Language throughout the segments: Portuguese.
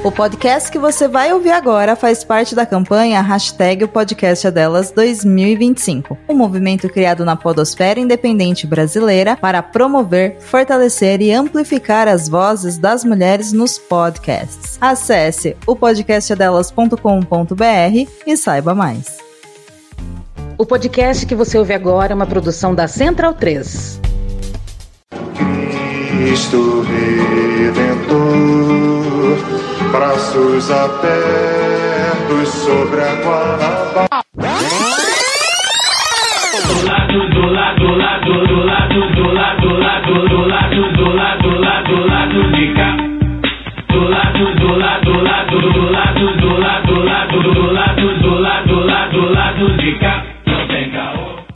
O podcast que você vai ouvir agora faz parte da campanha Hashtag o Podcast é Delas 2025, um movimento criado na podosfera independente brasileira para promover, fortalecer e amplificar as vozes das mulheres nos podcasts. Acesse o podcastadelas.com.br e saiba mais. O podcast que você ouve agora é uma produção da Central 3. Cristo Redentor, braços abertos sobre a Guanabara.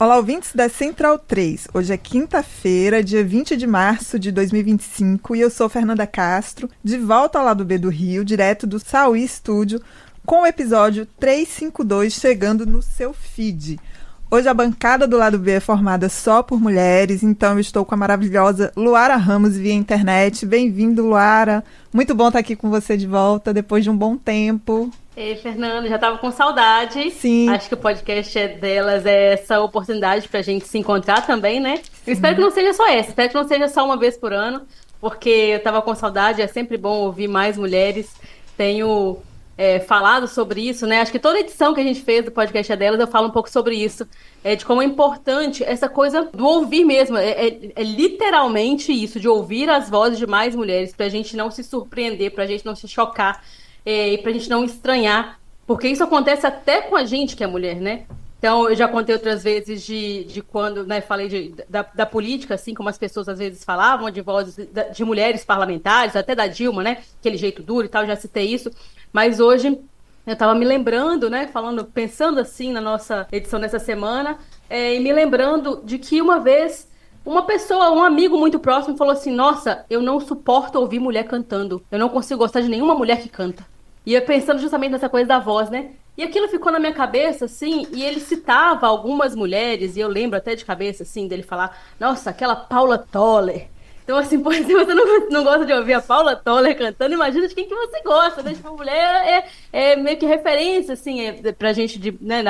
Olá, ouvintes da Central 3. Hoje é quinta-feira, dia 20 de março de 2025, e eu sou Fernanda Castro, de volta ao lado B do Rio, direto do Sauí Studio, com o episódio 352 chegando no seu feed. Hoje a bancada do lado B é formada só por mulheres, então eu estou com a maravilhosa Luara Ramos via internet. Bem-vindo, Luara. Muito bom estar aqui com você de volta, depois de um bom tempo. Ei, Fernanda, já estava com saudade. Sim. Acho que o podcast delas é essa oportunidade para a gente se encontrar também, né? Eu espero que não seja só essa, espero que não seja só uma vez por ano, porque eu estava com saudade, é sempre bom ouvir mais mulheres. Tenho falado sobre isso, né? Acho que toda edição que a gente fez do podcast delas, eu falo um pouco sobre isso, de como é importante essa coisa do ouvir mesmo, é literalmente isso, de ouvir as vozes de mais mulheres, para a gente não se surpreender, para a gente não se chocar, e pra gente não estranhar, porque isso acontece até com a gente que é mulher, né? Então, eu já contei outras vezes de quando, né, falei da política, assim, como as pessoas às vezes falavam, de vozes de mulheres parlamentares, até da Dilma, né? Aquele jeito duro e tal, já citei isso. Mas hoje, eu tava me lembrando, né, pensando assim na nossa edição dessa semana, e me lembrando de que uma vez uma pessoa, um amigo muito próximo falou assim: nossa, eu não suporto ouvir mulher cantando. Eu não consigo gostar de nenhuma mulher que canta. E eu pensando justamente nessa coisa da voz, né? E aquilo ficou na minha cabeça, assim, e ele citava algumas mulheres, e eu lembro até de cabeça, assim, dele falar: nossa, aquela Paula Toller. Então, assim, pô, se você não gosta de ouvir a Paula Toller cantando, imagina de quem que você gosta, né? Tipo, a mulher é meio que referência, assim, pra gente, né,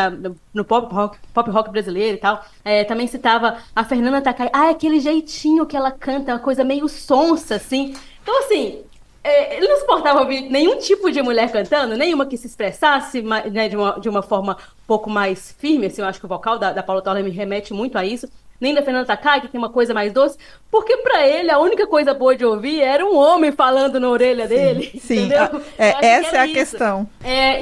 no pop rock brasileiro e tal. Também citava a Fernanda Takai. Aquele jeitinho que ela canta, uma coisa meio sonsa, assim. Então, assim, ele não suportava ouvir nenhum tipo de mulher cantando, nenhuma que se expressasse, né, de uma forma um pouco mais firme, assim. Eu acho que o vocal da Paula Toller me remete muito a isso. Nem da Fernanda Takai, que tem uma coisa mais doce, porque pra ele a única coisa boa de ouvir era um homem falando na orelha dele. Sim, entendeu? Essa é a questão.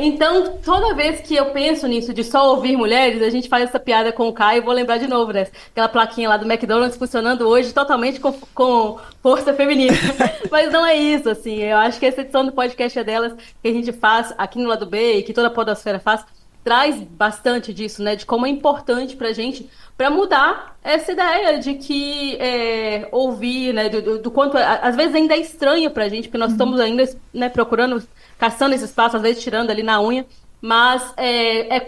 Então, toda vez que eu penso nisso, de só ouvir mulheres, a gente faz essa piada com o Caio, vou lembrar de novo, né? Aquela plaquinha lá do McDonald's funcionando hoje totalmente com força feminina. Mas não é isso, assim. Eu acho que essa edição do podcast é delas, que a gente faz aqui no Lado B e que toda a podosfera faz, traz bastante disso, né? De como é importante pra gente, para mudar essa ideia de que ouvir, né, do quanto, às vezes ainda é estranho pra gente, porque nós estamos ainda, né, procurando, caçando esse espaço, às vezes tirando ali na unha, mas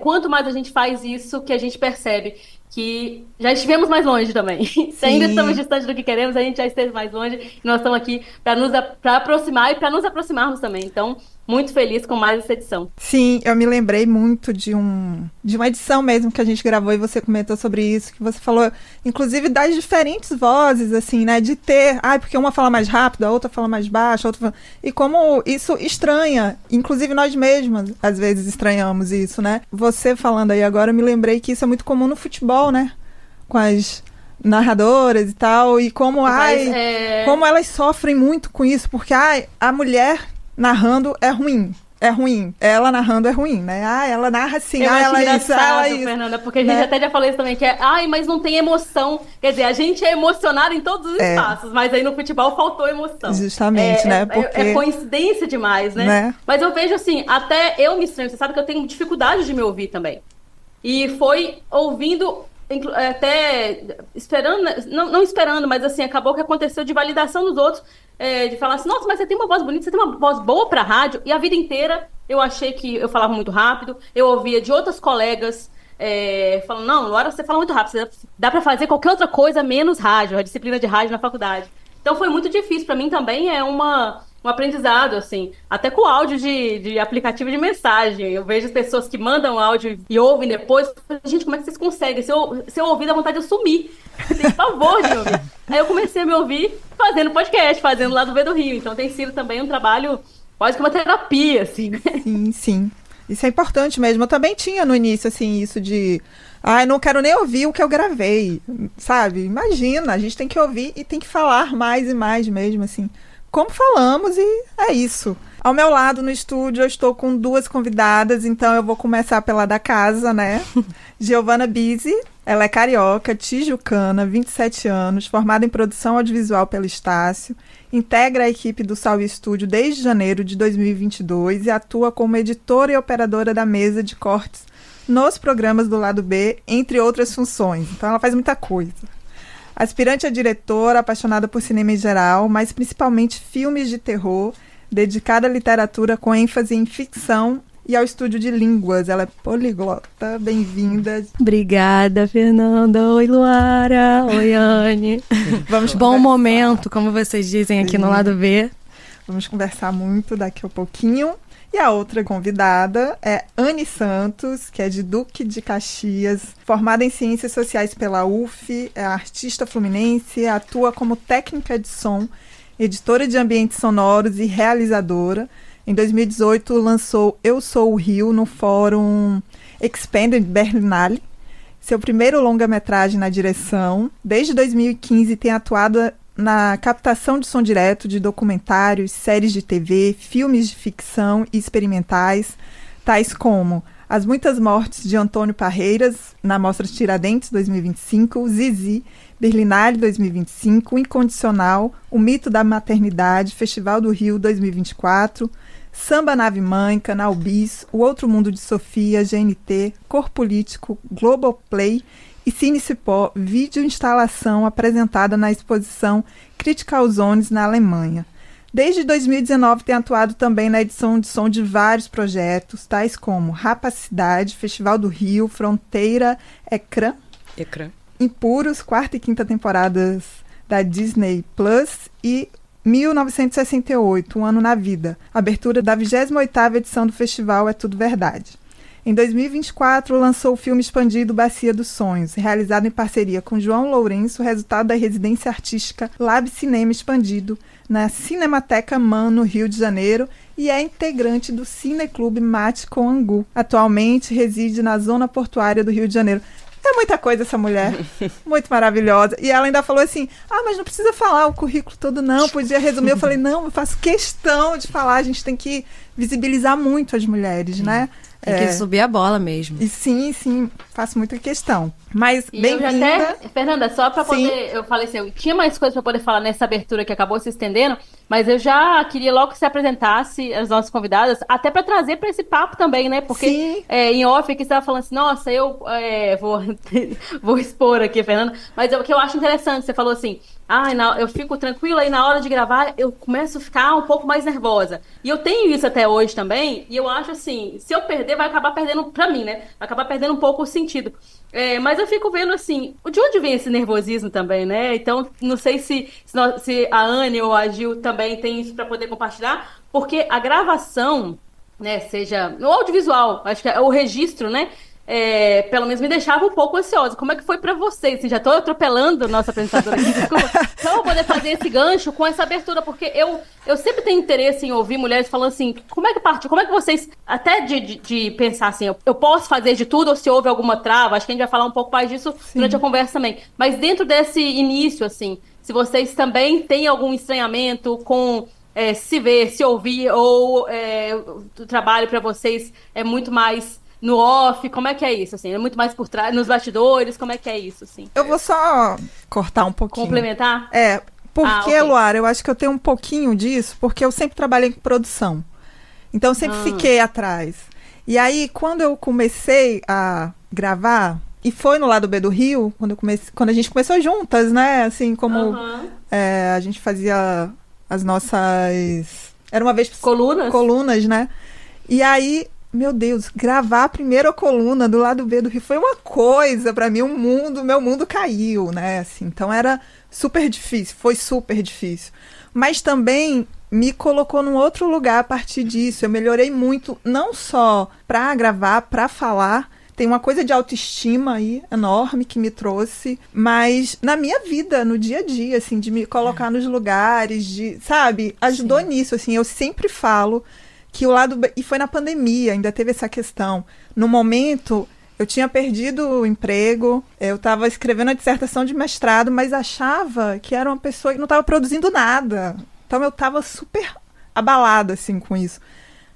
quanto mais a gente faz isso que a gente percebe que já estivemos mais longe também. Se ainda estamos distantes do que queremos, a gente já esteve mais longe, e nós estamos aqui para aproximar e para nos aproximarmos também. Então, muito feliz com mais essa edição. Sim, eu me lembrei muito de uma edição mesmo que a gente gravou e você comentou sobre isso, que você falou, inclusive, das diferentes vozes, assim, né, de ter, porque uma fala mais rápido, a outra fala mais baixo, a outra fala... E como isso estranha, inclusive nós mesmas, às vezes, estranhamos isso, né? Você falando aí agora, eu me lembrei que isso é muito comum no futebol, né? Com as narradoras e tal, e como, como elas sofrem muito com isso, porque, a mulher narrando é ruim. É ruim. Ela narrando é ruim, né? Ela narra assim, ela isso, ela isso. Fernanda, porque a gente até já falou isso também, que mas não tem emoção. Quer dizer, a gente é emocionado em todos os espaços, mas aí no futebol faltou emoção. Justamente, né? Porque... É coincidência demais, né? Mas eu vejo assim, até eu me estranho, você sabe que eu tenho dificuldade de me ouvir também. E foi ouvindo, até esperando, não esperando, mas assim, acabou que aconteceu de validação dos outros, de falar assim: nossa, mas você tem uma voz bonita, você tem uma voz boa pra rádio. E a vida inteira eu achei que eu falava muito rápido, eu ouvia de outras colegas falando: não, Luara, você fala muito rápido, dá pra fazer qualquer outra coisa menos rádio, a disciplina de rádio na faculdade. Então foi muito difícil, pra mim também é uma um aprendizado, assim, até com áudio de aplicativo de mensagem. Eu vejo pessoas que mandam áudio e ouvem depois. Gente, como é que vocês conseguem? Se eu ouvir, dá vontade de eu sumir. Tem pavor de ouvir. Aí eu comecei a me ouvir fazendo podcast, fazendo lá do B do Rio. Então tem sido também um trabalho quase que uma terapia, assim, né? Sim, sim. Isso é importante mesmo. Eu também tinha no início, assim, isso de... eu não quero nem ouvir o que eu gravei, sabe? Imagina, a gente tem que ouvir e tem que falar mais e mais mesmo, assim. Como falamos, e é isso. Ao meu lado no estúdio eu estou com 2 convidadas, então eu vou começar pela da casa, né? Giovana Bisi, ela é carioca, tijucana, 27 anos, formada em produção audiovisual pelo Estácio, integra a equipe do Salve Estúdio desde janeiro de 2022 e atua como editora e operadora da mesa de cortes nos programas do Lado B, entre outras funções. Então ela faz muita coisa. Aspirante a diretora, apaixonada por cinema em geral, mas principalmente filmes de terror, dedicada à literatura com ênfase em ficção e ao estudo de línguas. Ela é poliglota. Bem-vinda. Obrigada, Fernanda. Oi, Luara. Oi, Anne. Vamos Bom conversar. momento, como vocês dizem aqui no Lado B. Vamos conversar muito daqui a pouquinho. E a outra convidada é Anne Santos, que é de Duque de Caxias, formada em Ciências Sociais pela UF, é artista fluminense, atua como técnica de som, editora de ambientes sonoros e realizadora. Em 2018, lançou Eu Sou o Rio no Fórum Expanded Berlinale, seu primeiro longa-metragem na direção. Desde 2015, tem atuado na captação de som direto de documentários, séries de TV, filmes de ficção e experimentais, tais como As Muitas Mortes de Antônio Parreiras, na Mostra Tiradentes 2025, Zizi, Berlinale 2025, Incondicional, O Mito da Maternidade, Festival do Rio 2024, Samba Nave Mãe, Canal Bis, O Outro Mundo de Sofia, GNT, Cor Político, Globoplay e Cine Cipó, vídeo instalação apresentada na exposição Critical Zones na Alemanha. Desde 2019 tem atuado também na edição de som de vários projetos, tais como Rapacidade, Festival do Rio, Fronteira, Ecrã, Impuros, 4ª e 5ª temporadas da Disney Plus e 1968, Um Ano na Vida, abertura da 28ª edição do festival É Tudo Verdade. Em 2024, lançou o filme expandido Bacia dos Sonhos, realizado em parceria com João Lourenço, resultado da residência artística Lab Cinema Expandido, na Cinemateca MAN, no Rio de Janeiro, e é integrante do Cineclube Mate com Angu. Atualmente reside na zona portuária do Rio de Janeiro. É muita coisa essa mulher, muito maravilhosa. E ela ainda falou assim, mas não precisa falar o currículo todo não, podia resumir. Eu falei, não, eu faço questão de falar, a gente tem que visibilizar muito as mulheres, né? Tem que subir a bola mesmo. E sim, faço muita questão. Mas, bem-vinda. Fernanda, só para poder... Eu falei assim, eu tinha mais coisas para poder falar nessa abertura que acabou se estendendo, mas eu já queria logo que se apresentasse as nossas convidadas, até para trazer para esse papo também, né? Porque em off aqui você estava falando assim, nossa, eu vou expor aqui, Fernanda, mas o que eu acho interessante, você falou assim, eu fico tranquila e na hora de gravar eu começo a ficar um pouco mais nervosa. E eu tenho isso até hoje também, e eu acho assim, se eu perder, vai acabar perdendo, pra mim, né? Vai acabar perdendo um pouco o sentido. Mas eu fico vendo assim, de onde vem esse nervosismo também, né? Então, não sei se a Anne ou a Gil também tem isso para poder compartilhar, porque a gravação, né, seja no audiovisual, acho que é o registro, né? Pelo menos me deixava um pouco ansiosa. Como é que foi pra vocês? Assim, já tô atropelando a nossa apresentadora aqui, desculpa. Então eu vou poder fazer esse gancho com essa abertura, porque eu sempre tenho interesse em ouvir mulheres falando assim, como é que partiu? Como é que vocês, até de pensar assim, eu posso fazer de tudo ou se houve alguma trava? Acho que a gente vai falar um pouco mais disso durante a conversa também. Mas dentro desse início, assim, se vocês também têm algum estranhamento com... se ver, se ouvir, ou o trabalho pra vocês é muito mais... no off, como é que é isso, assim? É muito mais por trás, nos bastidores, como é que é isso, assim? Eu vou só cortar um pouquinho. Complementar? Porque, okay. Luara, eu acho que eu tenho um pouquinho disso, porque eu sempre trabalhei com produção. Então, eu sempre fiquei atrás. E aí, quando eu comecei a gravar, e foi no Lado B do Rio, quando a gente começou juntas, né? Assim, como a gente fazia as nossas... Era uma vez... Colunas? Colunas, né? E aí... meu Deus, gravar a primeira coluna do Lado B do Rio foi uma coisa, pra mim, meu mundo caiu, né? Assim, então era super difícil, foi super difícil. Mas também me colocou num outro lugar a partir disso. Eu melhorei muito, não só pra gravar, pra falar. Tem uma coisa de autoestima aí, enorme, que me trouxe. Mas na minha vida, no dia a dia, assim, de me colocar nos lugares, sabe? Ajudou nisso, assim. Eu sempre falo que o lado... E foi na pandemia, ainda teve essa questão. No momento... Eu tinha perdido o emprego, eu estava escrevendo a dissertação de mestrado, mas achava que era uma pessoa que não estava produzindo nada. Então eu estava super abalada, assim, com isso.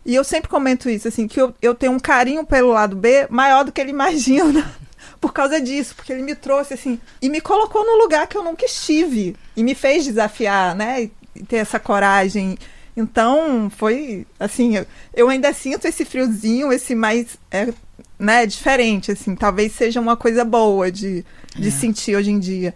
E eu sempre comento isso, assim, que eu tenho um carinho pelo lado B maior do que ele imagina por causa disso, porque ele me trouxe, assim, e me colocou num lugar que eu nunca estive, e me fez desafiar, né, e ter essa coragem. Então, foi, assim, eu ainda sinto esse friozinho, esse mais... né, diferente, assim, talvez seja uma coisa boa de sentir hoje em dia,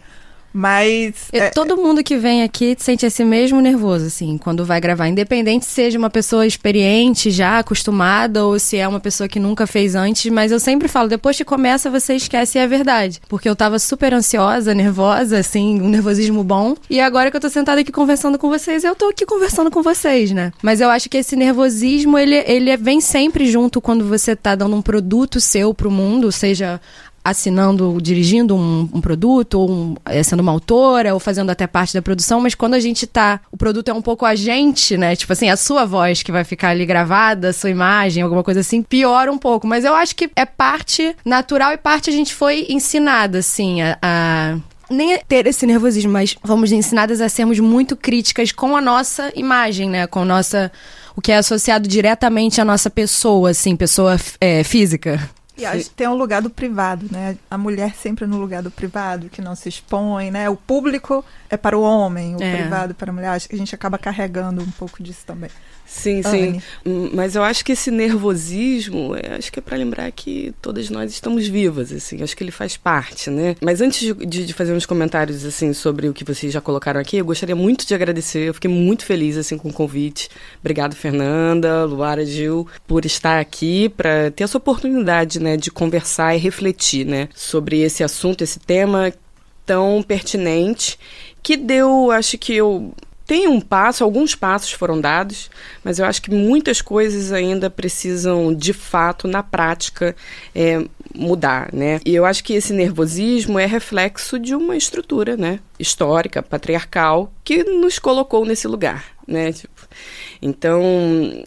mas... Todo mundo que vem aqui sente esse mesmo nervoso, assim, quando vai gravar, independente se seja uma pessoa experiente, já acostumada, ou se é uma pessoa que nunca fez antes, mas eu sempre falo, depois que começa, você esquece, e é verdade, porque eu tava super ansiosa, nervosa, assim, um nervosismo bom, e agora que eu tô sentada aqui conversando com vocês, eu tô aqui conversando com vocês, né, mas eu acho que esse nervosismo, ele vem sempre junto quando você tá dando um produto seu pro mundo, seja assinando, dirigindo um produto, ou sendo uma autora, ou fazendo até parte da produção, mas quando a gente tá... O produto é um pouco a gente, né? Tipo assim, a sua voz que vai ficar ali gravada, a sua imagem, alguma coisa assim, piora um pouco. Mas eu acho que é parte natural e parte a gente foi ensinada, assim, a nem ter esse nervosismo, mas fomos ensinadas a sermos muito críticas com a nossa imagem, né? Com o que é associado diretamente à nossa pessoa, assim, pessoa física. E acho que tem um lugar do privado, né? A mulher sempre no lugar do privado, que não se expõe, né? O público é para o homem, o privado para a mulher. Acho que a gente acaba carregando um pouco disso também. Sim, Anne. sim. Mas eu acho que esse nervosismo, acho que é para lembrar que todas nós estamos vivas, assim. Acho que ele faz parte, né? Mas antes de fazer uns comentários, assim, sobre o que vocês já colocaram aqui, eu gostaria muito de agradecer. Eu fiquei muito feliz, assim, com o convite. Obrigado, Fernanda, Luara, Gil, por estar aqui, para ter essa oportunidade, né, de conversar e refletir, né, sobre esse assunto, esse tema tão pertinente, que deu, acho que tem alguns passos foram dados, mas eu acho que muitas coisas ainda precisam, de fato, na prática, mudar, né? E eu acho que esse nervosismo é reflexo de uma estrutura, né, histórica, patriarcal, que nos colocou nesse lugar, né? Então,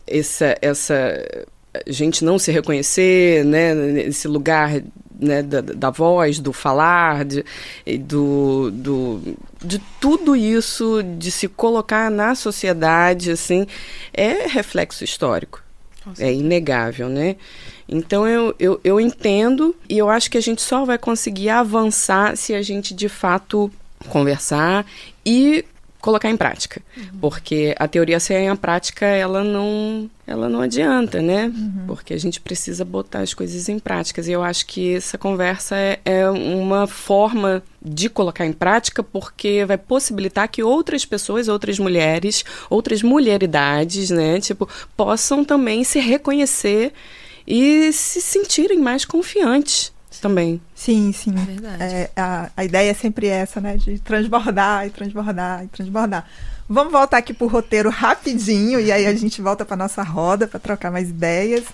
essa gente não se reconhecer, né, nesse lugar, né, da voz, do falar, de tudo isso, de se colocar na sociedade, assim, é reflexo histórico. É inegável, né? Então eu entendo, e eu acho que a gente só vai conseguir avançar se a gente, de fato, conversar e colocar em prática. Porque a teoria sem a prática, ela não adianta, né? Porque a gente precisa botar as coisas em práticas. E eu acho que essa conversa é uma forma de colocar em prática, porque vai possibilitar que outras pessoas, outras mulheres, outras mulheridades, né, tipo, possam também se reconhecer e se sentirem mais confiantes também. Sim, sim. É verdade. A ideia é sempre essa, né? De transbordar e transbordar e transbordar. Vamos voltar aqui pro roteiro rapidinho e aí a gente volta para nossa roda para trocar mais ideias.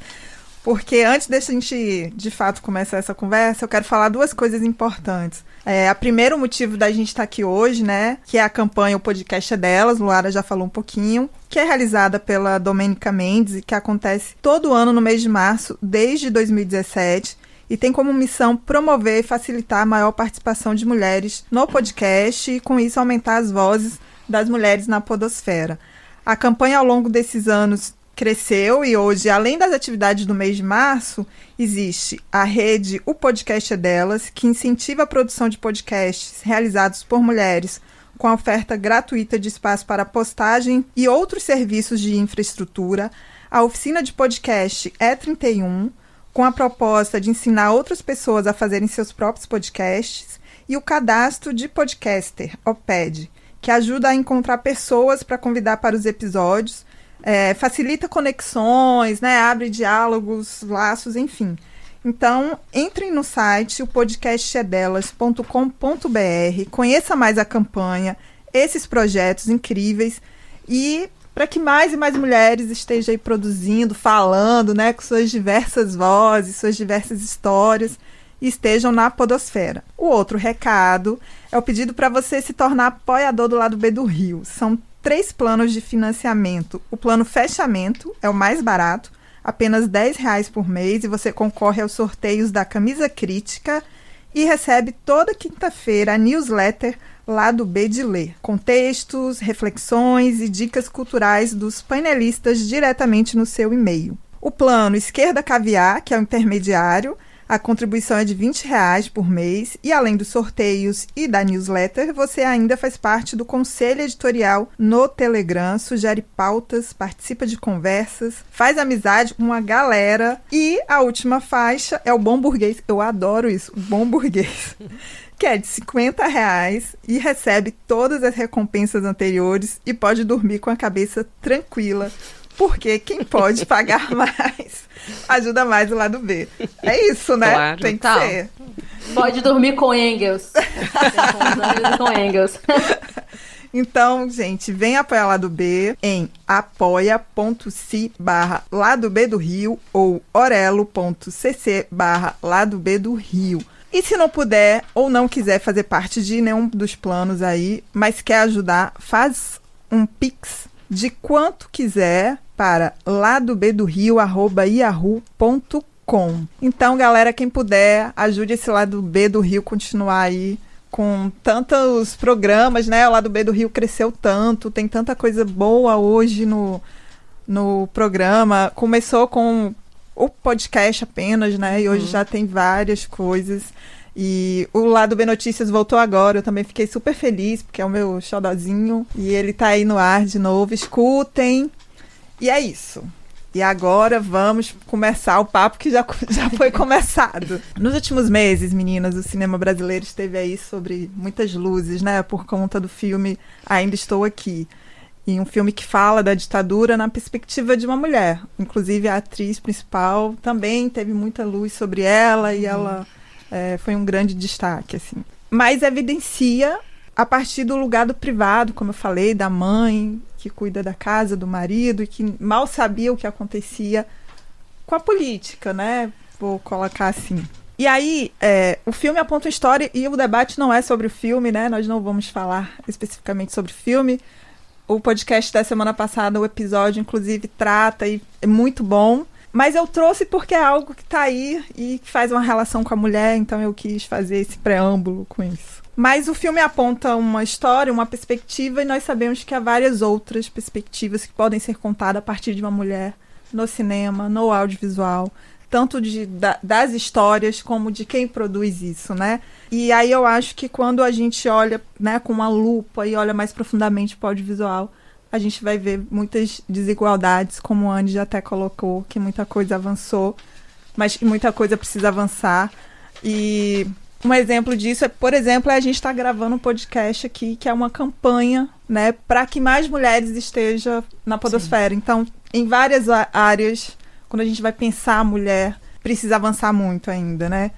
Porque antes da gente, de fato, começar essa conversa, eu quero falar duas coisas importantes. A primeiro motivo da gente estar aqui hoje, né? Que é a campanha O Podcast é Delas, Luara já falou um pouquinho, que é realizada pela Domênica Mendes e que acontece todo ano no mês de março, desde 2017. E tem como missão promover e facilitar a maior participação de mulheres no podcast e, com isso, aumentar as vozes das mulheres na podosfera. A campanha, ao longo desses anos, cresceu e hoje, além das atividades do mês de março, existe a rede O Podcast é Delas, que incentiva a produção de podcasts realizados por mulheres com a oferta gratuita de espaço para postagem e outros serviços de infraestrutura. A oficina de podcast E31, com a proposta de ensinar outras pessoas a fazerem seus próprios podcasts, e o Cadastro de Podcaster, OPED, que ajuda a encontrar pessoas para convidar para os episódios, facilita conexões, né? Abre diálogos, laços, enfim. Então, entrem no site, o podcastedelas.com.br, conheça mais a campanha, esses projetos incríveis, e para que mais e mais mulheres estejam aí produzindo, falando, né, com suas diversas vozes, suas diversas histórias, e estejam na podosfera. O outro recado é o pedido para você se tornar apoiador do Lado B do Rio. São 3 planos de financiamento. O plano fechamento é o mais barato, apenas R$10 por mês, e você concorre aos sorteios da Camisa Crítica e recebe toda quinta-feira a newsletter Lado B de Ler, com textos, reflexões e dicas culturais dos painelistas diretamente no seu e-mail. O plano Esquerda Caviar, que é o intermediário, a contribuição é de R$20 por mês, e além dos sorteios e da newsletter, você ainda faz parte do conselho editorial no Telegram, sugere pautas, participa de conversas, faz amizade com uma galera. E a última faixa é o Bom Burguês. Eu adoro isso, o Bom Burguês. Que é de R$50 e recebe todas as recompensas anteriores e pode dormir com a cabeça tranquila, porque quem pode pagar mais ajuda mais o Lado B. É isso, né? Claro. Tem que ser. Pode dormir com Engels. Com Engels. Então, gente, vem apoiar Lado B em apoia.se/Lado B do Rio ou orelo.cc/Lado B do Rio. E se não puder ou não quiser fazer parte de nenhum dos planos aí, mas quer ajudar, faz um pix de quanto quiser para ladobdorio@yahoo.com. Então, galera, quem puder, ajude esse Lado B do Rio continuar aí com tantos programas, né? O Lado B do Rio cresceu tanto, tem tanta coisa boa hoje no programa. Começou com o podcast apenas, né? E hoje já tem várias coisas. E o Lado B Notícias voltou agora, eu também fiquei super feliz, porque é o meu xodozinho. E ele tá aí no ar de novo, escutem. E é isso. E agora vamos começar o papo que já foi começado. Nos últimos meses, meninas, o cinema brasileiro esteve aí sobre muitas luzes, né? Por conta do filme Ainda Estou Aqui. E um filme que fala da ditadura na perspectiva de uma mulher. Inclusive, a atriz principal também teve muita luz sobre ela e ela foi um grande destaque, assim. Mas evidencia a partir do lugar do privado, como eu falei, da mãe que cuida da casa, do marido, e que mal sabia o que acontecia com a política, né? Vou colocar assim. E aí, o filme aponta uma história, e o debate não é sobre o filme, né? Nós não vamos falar especificamente sobre o filme. O podcast da semana passada, o episódio, inclusive, trata, e é muito bom. Mas eu trouxe porque é algo que tá aí e que faz uma relação com a mulher, então eu quis fazer esse preâmbulo com isso. Mas o filme aponta uma história, uma perspectiva, e nós sabemos que há várias outras perspectivas que podem ser contadas a partir de uma mulher no cinema, no audiovisual, tanto das histórias como de quem produz isso, né? E aí eu acho que quando a gente olha, né, com uma lupa e olha mais profundamente para o audiovisual, a gente vai ver muitas desigualdades, como a Anne já até colocou, que muita coisa avançou, mas muita coisa precisa avançar. E um exemplo disso por exemplo, a gente está gravando um podcast aqui, que é uma campanha, né, para que mais mulheres estejam na podosfera. Sim. Então, em várias áreas, quando a gente vai pensar a mulher, precisa avançar muito ainda, né?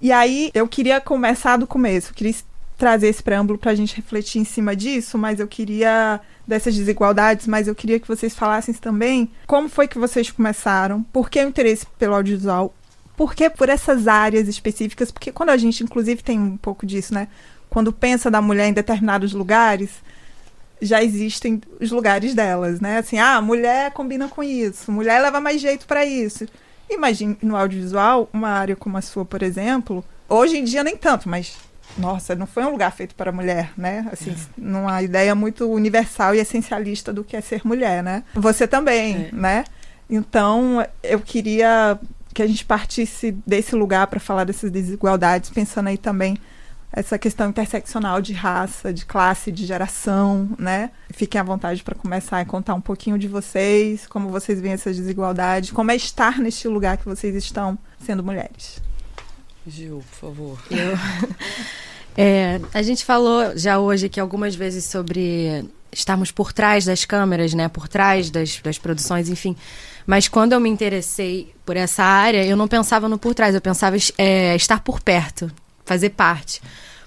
E aí, eu queria começar do começo, eu queria trazer esse preâmbulo para a gente refletir em cima disso, mas eu queria dessas desigualdades, mas eu queria que vocês falassem também como foi que vocês começaram, por que o interesse pelo audiovisual, por que por essas áreas específicas, porque quando a gente, inclusive, tem um pouco disso, né? Quando pensa da mulher em determinados lugares, já existem os lugares delas, né? Assim, mulher combina com isso, mulher leva mais jeito para isso. Imagine no audiovisual, uma área como a sua, por exemplo, hoje em dia nem tanto, mas nossa, não foi um lugar feito para mulher, né? Assim, numa ideia muito universal e essencialista do que é ser mulher, né? Você também, né? Então, eu queria que a gente partisse desse lugar para falar dessas desigualdades, pensando aí também essa questão interseccional de raça, de classe, de geração, né? Fiquem à vontade para começar a contar um pouquinho de vocês, como vocês veem essas desigualdades, como é estar neste lugar que vocês estão sendo mulheres. Gil, por favor. A gente falou já hoje aqui algumas vezes sobre estarmos por trás das câmeras, né? Por trás das produções, enfim. Mas quando eu me interessei por essa área, eu não pensava no por trás, eu pensava estar por perto, fazer parte.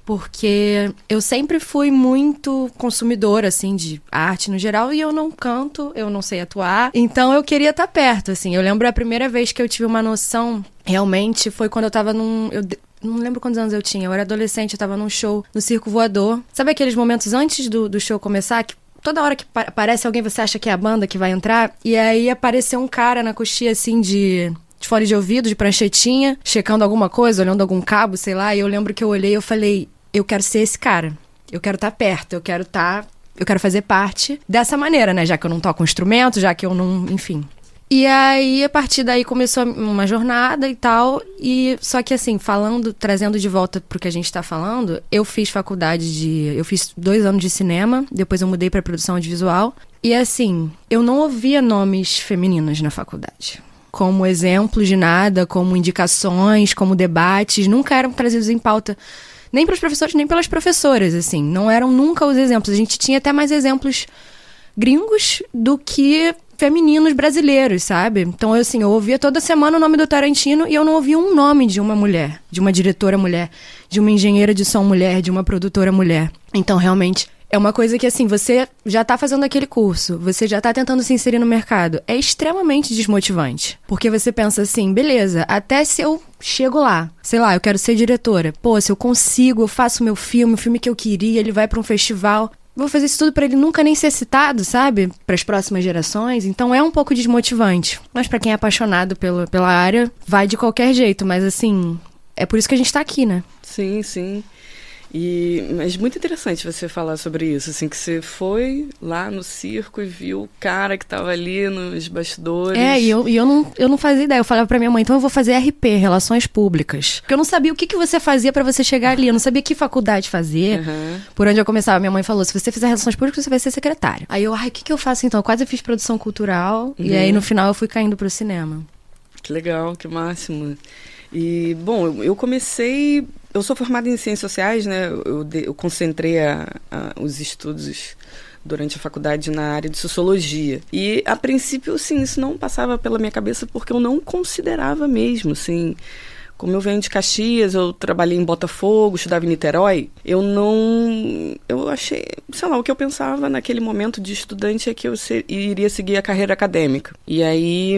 Porque eu sempre fui muito consumidora, assim, de arte no geral, e eu não canto, eu não sei atuar. Então eu queria estar perto, assim. Eu lembro a primeira vez que eu tive uma noção, realmente, foi quando eu tava eu não lembro quantos anos eu tinha, eu era adolescente, eu tava num show no Circo Voador. Sabe aqueles momentos antes do show começar, que toda hora que aparece alguém, você acha que é a banda que vai entrar, e aí apareceu um cara na coxinha, assim, de fone de ouvido, de pranchetinha, checando alguma coisa, olhando algum cabo, sei lá, e eu lembro que eu olhei e eu falei, eu quero ser esse cara, eu quero estar perto, eu quero fazer parte dessa maneira, né, já que eu não toco um instrumento, já que eu não, enfim. E aí, a partir daí, começou uma jornada e tal, e só que assim, trazendo de volta pro que a gente tá falando, eu fiz eu fiz 2 anos de cinema, depois eu mudei pra produção audiovisual, e assim, eu não ouvia nomes femininos na faculdade. Como exemplos de nada, como indicações, como debates, nunca eram trazidos em pauta, nem pelos professores, nem pelas professoras, assim, não eram nunca os exemplos. A gente tinha até mais exemplos gringos do que femininos brasileiros, sabe? Então, assim, eu ouvia toda semana o nome do Tarantino e eu não ouvia um nome de uma mulher, de uma diretora mulher, de uma engenheira de som mulher, de uma produtora mulher. Então, realmente, é uma coisa que, assim, você já tá fazendo aquele curso, você já tá tentando se inserir no mercado. É extremamente desmotivante. Porque você pensa assim, beleza, até se eu chego lá, sei lá, eu quero ser diretora. Pô, se eu consigo, eu faço meu filme, o filme que eu queria, ele vai pra um festival. Vou fazer isso tudo pra ele nunca nem ser citado, sabe? Pras próximas gerações. Então é um pouco desmotivante. Mas pra quem é apaixonado pela área, vai de qualquer jeito. Mas assim, é por isso que a gente tá aqui, né? Sim, sim. Mas muito interessante você falar sobre isso, assim, que você foi lá no circo e viu o cara que tava ali nos bastidores. E eu não fazia ideia. Eu falava pra minha mãe, então eu vou fazer RP, Relações Públicas. Porque eu não sabia o que você fazia pra você chegar ali. Eu não sabia que faculdade fazer. Uhum. Por onde eu começava, minha mãe falou, se você fizer Relações Públicas, você vai ser secretária. Aí eu, o que eu faço então? Eu quase fiz produção cultural. E aí no final eu fui caindo pro cinema. Que legal, que máximo. E, bom, eu comecei... Eu sou formada em Ciências Sociais, né? Eu concentrei os estudos durante a faculdade na área de Sociologia. E, a princípio, sim, isso não passava pela minha cabeça porque eu não considerava mesmo, assim... Como eu venho de Caxias, eu trabalhei em Botafogo, estudava em Niterói, eu achei, sei lá, o que eu pensava naquele momento de estudante é que eu iria seguir a carreira acadêmica. E aí,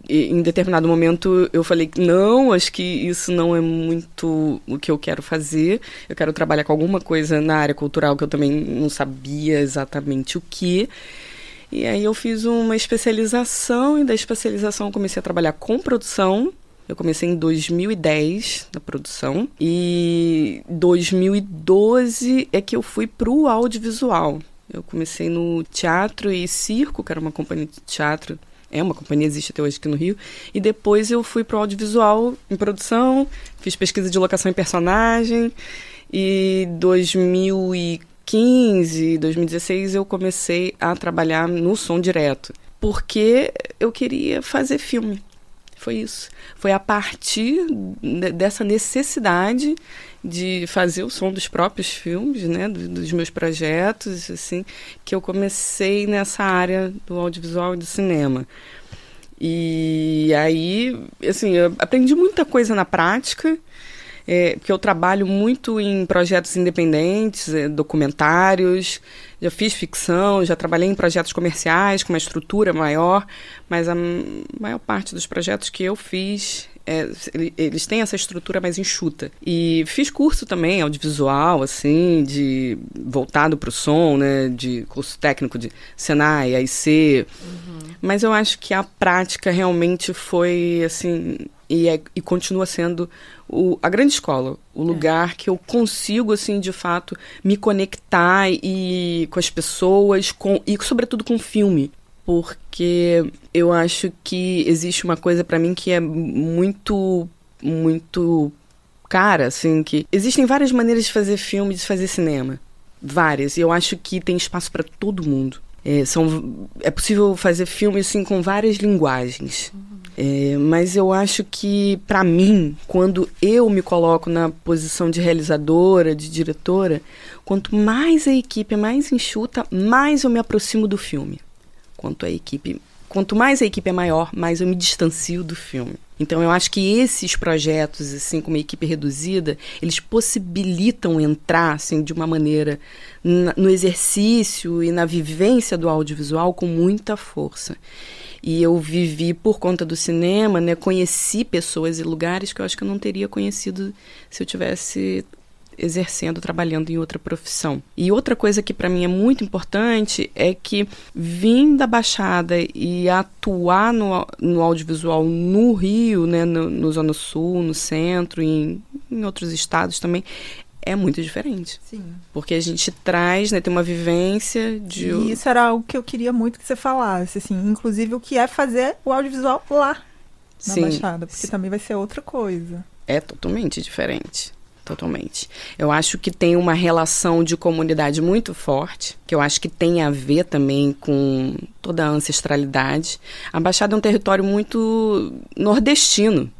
em determinado momento, eu falei, não, acho que isso não é muito o que eu quero fazer, eu quero trabalhar com alguma coisa na área cultural que eu também não sabia exatamente o que. E aí eu fiz uma especialização, e da especialização eu comecei a trabalhar com produção. Eu comecei em 2010 na produção e 2012 é que eu fui pro audiovisual. Eu comecei no Teatro e Circo, que era uma companhia de teatro, uma companhia, existe até hoje aqui no Rio, e depois eu fui pro audiovisual em produção, fiz pesquisa de locação e personagem, e 2015, 2016 eu comecei a trabalhar no som direto, porque eu queria fazer filme. Foi isso. Foi a partir dessa necessidade de fazer o som dos próprios filmes, né, dos meus projetos, assim, que eu comecei nessa área do audiovisual e do cinema. E aí, assim, eu aprendi muita coisa na prática, porque eu trabalho muito em projetos independentes, documentários, já fiz ficção, já trabalhei em projetos comerciais com uma estrutura maior, mas a maior parte dos projetos que eu fiz, eles têm essa estrutura mais enxuta. E fiz curso também, audiovisual, assim, voltado para o som, né, de curso técnico de Senai, AIC, mas eu acho que a prática realmente foi, assim... E continua sendo a grande escola, o lugar que eu consigo, assim, de fato, me conectar com as pessoas e, sobretudo, com o filme. Porque eu acho que existe uma coisa para mim que é muito, muito cara, assim, que existem várias maneiras de fazer filme, de fazer cinema. Várias. E eu acho que tem espaço para todo mundo. É possível fazer filme, assim, com várias linguagens. Mas eu acho que, para mim, quando eu me coloco na posição de realizadora, de diretora, quanto mais a equipe é mais enxuta, mais eu me aproximo do filme. Quanto mais a equipe é maior, mais eu me distancio do filme. Então eu acho que esses projetos, assim, com uma equipe reduzida, eles possibilitam entrar, assim, de uma maneira no exercício e na vivência do audiovisual com muita força. E eu vivi por conta do cinema, né? Conheci pessoas e lugares que eu acho que eu não teria conhecido se eu tivesse exercendo, trabalhando em outra profissão. E outra coisa que para mim é muito importante é que vim da Baixada e atuar no audiovisual no Rio, né, no Zona Sul, no Centro e em outros estados também, é muito diferente. Sim. Porque a gente traz, né, tem uma vivência de... E isso era algo que eu queria muito que você falasse, assim, inclusive o que é fazer o audiovisual lá na Baixada, porque também vai ser outra coisa. É totalmente diferente. Totalmente. Eu acho que tem uma relação de comunidade muito forte, que eu acho que tem a ver também com toda a ancestralidade. A Baixada é um território muito nordestino.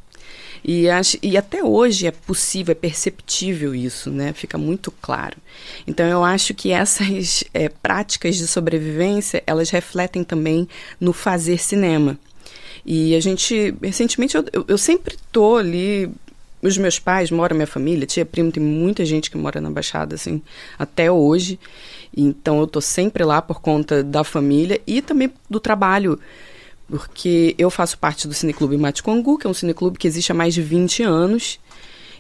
E até hoje é possível, é perceptível isso, né? Fica muito claro. Então eu acho que essas práticas de sobrevivência, elas refletem também no fazer cinema. E a gente, recentemente, eu sempre tô ali... Os meus pais moram, minha família, tia, primo, tem muita gente que mora na Baixada, assim, até hoje. Então eu tô sempre lá por conta da família e também do trabalho, porque eu faço parte do Cineclube Maticongu, que é um cineclube que existe há mais de 20 anos.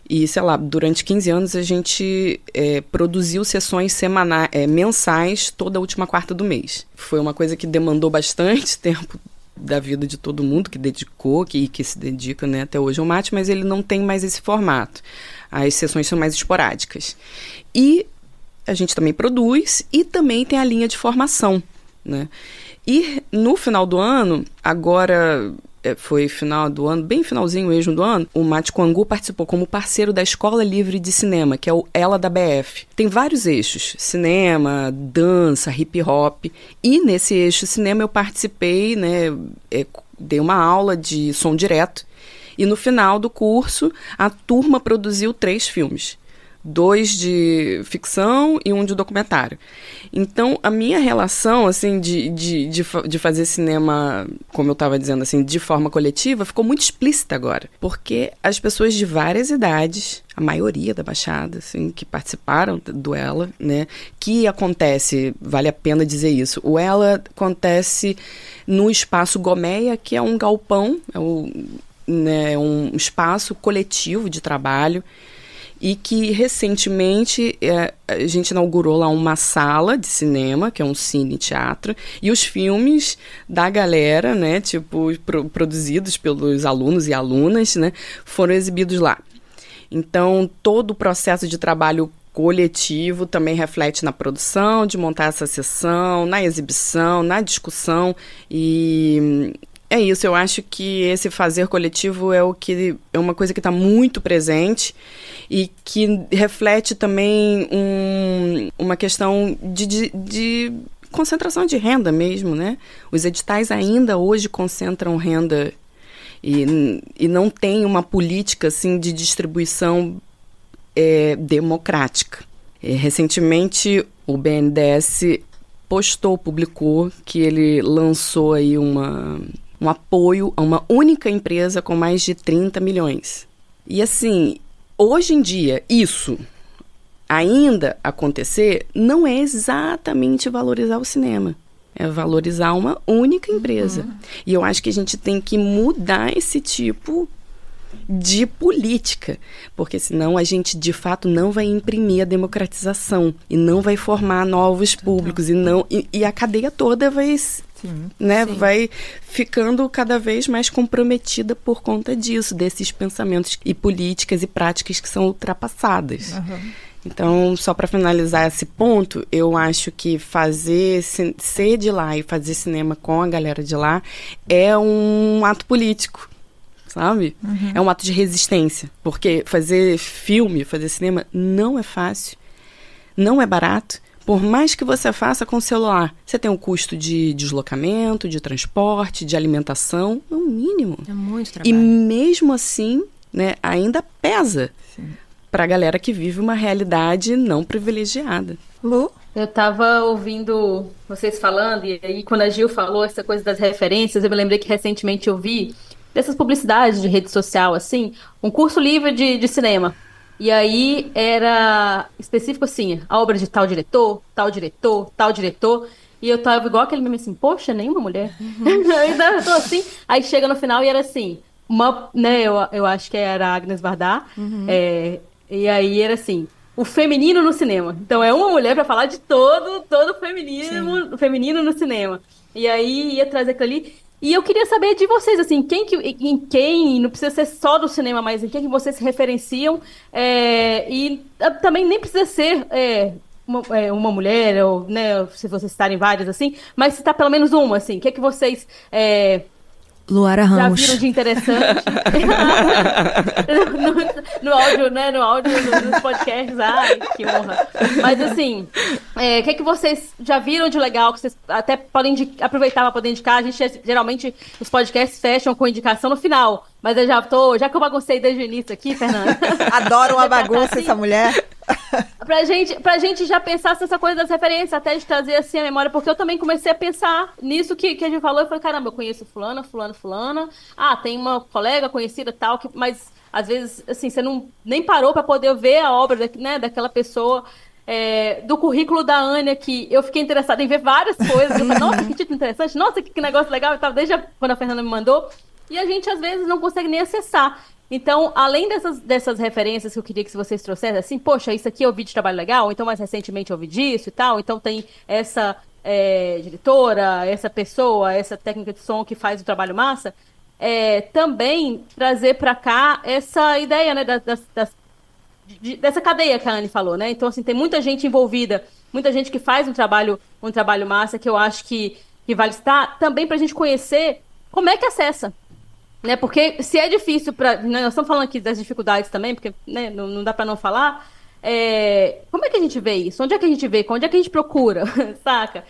E, sei lá, durante 15 anos a gente produziu sessões mensais toda a última quarta do mês. Foi uma coisa que demandou bastante tempo da vida de todo mundo que dedicou, que se dedica, né, até hoje ao mate, mas ele não tem mais esse formato. As sessões são mais esporádicas. E a gente também produz e também tem a linha de formação, né? E no final do ano, agora foi final do ano, bem finalzinho mesmo do ano, o Maticongu participou como parceiro da Escola Livre de Cinema, que é o ELA da BF. Tem vários eixos, cinema, dança, hip hop, e nesse eixo cinema eu participei, né, dei uma aula de som direto, e no final do curso a turma produziu 3 filmes. 2 de ficção e 1 de documentário. Então, a minha relação, assim, de fazer cinema, como eu estava dizendo, assim, de forma coletiva, ficou muito explícita agora. Porque as pessoas de várias idades, a maioria da Baixada, assim, que participaram do ELA, né, que acontece, vale a pena dizer isso, o ELA acontece no Espaço Gomeia, que é um galpão, um espaço coletivo de trabalho, e que recentemente a gente inaugurou lá uma sala de cinema, que é um cine-teatro, e os filmes da galera, né, tipo, produzidos pelos alunos e alunas, né, foram exibidos lá. Então, todo o processo de trabalho coletivo também reflete na produção, de montar essa sessão, na exibição, na discussão, e... é isso, eu acho que esse fazer coletivo é uma coisa que está muito presente e que reflete também uma questão de concentração de renda mesmo, né? Os editais ainda hoje concentram renda e não tem uma política assim, de distribuição democrática. Recentemente, o BNDES publicou que ele lançou aí um apoio a uma única empresa com mais de 30 milhões. E assim, hoje em dia, isso ainda acontecer não é exatamente valorizar o cinema. É valorizar uma única empresa. Uhum. E eu acho que a gente tem que mudar esse tipo de política, porque senão a gente de fato não vai imprimir a democratização e não vai formar novos públicos e a cadeia toda vai... Sim, né, sim. Vai ficando cada vez mais comprometida por conta disso, desses pensamentos e políticas e práticas que são ultrapassadas. Uhum. Então, só para finalizar esse ponto, eu acho que ser de lá e fazer cinema com a galera de lá é um ato político, sabe? Uhum. É um ato de resistência, porque fazer filme, fazer cinema não é fácil, não é barato, Por mais que você faça com o celular, você tem um custo de deslocamento, de transporte, de alimentação, no mínimo. É muito trabalho. E mesmo assim, né, ainda pesa para a galera que vive uma realidade não privilegiada. Lu? Eu tava ouvindo vocês falando, e aí quando a Gil falou essa coisa das referências, eu me lembrei que recentemente eu vi dessas publicidades de rede social, assim, um curso livre de cinema. E aí era específico assim, a obra de tal diretor, tal diretor, tal diretor. E eu tava igual aquele meme assim, poxa, nenhuma mulher. Ainda eu tô assim. Aí chega no final e era assim, né, eu acho que era a Agnes Varda. E aí era assim, o feminino no cinema. Então é uma mulher pra falar de todo feminino no cinema. E aí ia trazer aquilo ali. E eu queria saber de vocês, assim, em quem, não precisa ser só do cinema, mas em quem que vocês se referenciam, e também nem precisa ser uma mulher, ou, né, se vocês citarem várias, assim, mas citar pelo menos uma, assim, o que vocês Luara Ramos. já viram de interessante no áudio, né, nos podcasts, ai, que honra. Mas, assim, o que vocês já viram de legal, que vocês até podem aproveitar para poder indicar? A gente, geralmente, os podcasts fecham com indicação no final, mas eu já que eu baguncei desde o início aqui, Fernanda. Adoro uma bagunça, essa mulher. Pra gente já pensar essa coisa das referências, até de trazer assim a memória, porque eu também comecei a pensar nisso que a gente falou, e falei, caramba, eu conheço fulana, tem uma colega conhecida tal, mas às vezes, assim, você nem parou pra poder ver a obra, né, daquela pessoa, do currículo da Ania, que eu fiquei interessada em ver várias coisas, eu falei, nossa, que título interessante, nossa, que negócio legal, e tal, desde quando a Fernanda me mandou, e a gente às vezes não consegue nem acessar. Então, além dessas referências que eu queria que vocês trouxessem, assim, poxa, isso aqui eu vi de trabalho legal, então mais recentemente eu vi disso e tal, então tem essa diretora, essa pessoa, essa técnica de som que faz o trabalho massa, também trazer para cá essa ideia, né, dessa cadeia que a Anne falou, né? Então, assim, tem muita gente envolvida, muita gente que faz um trabalho massa, que eu acho que vale estar, também para a gente conhecer como é que acessa. Né, porque se é difícil nós estamos falando aqui das dificuldades também, porque, né, não dá para não falar. Como é que a gente vê isso? Onde é que a gente vê? Onde é que a gente procura? Saca?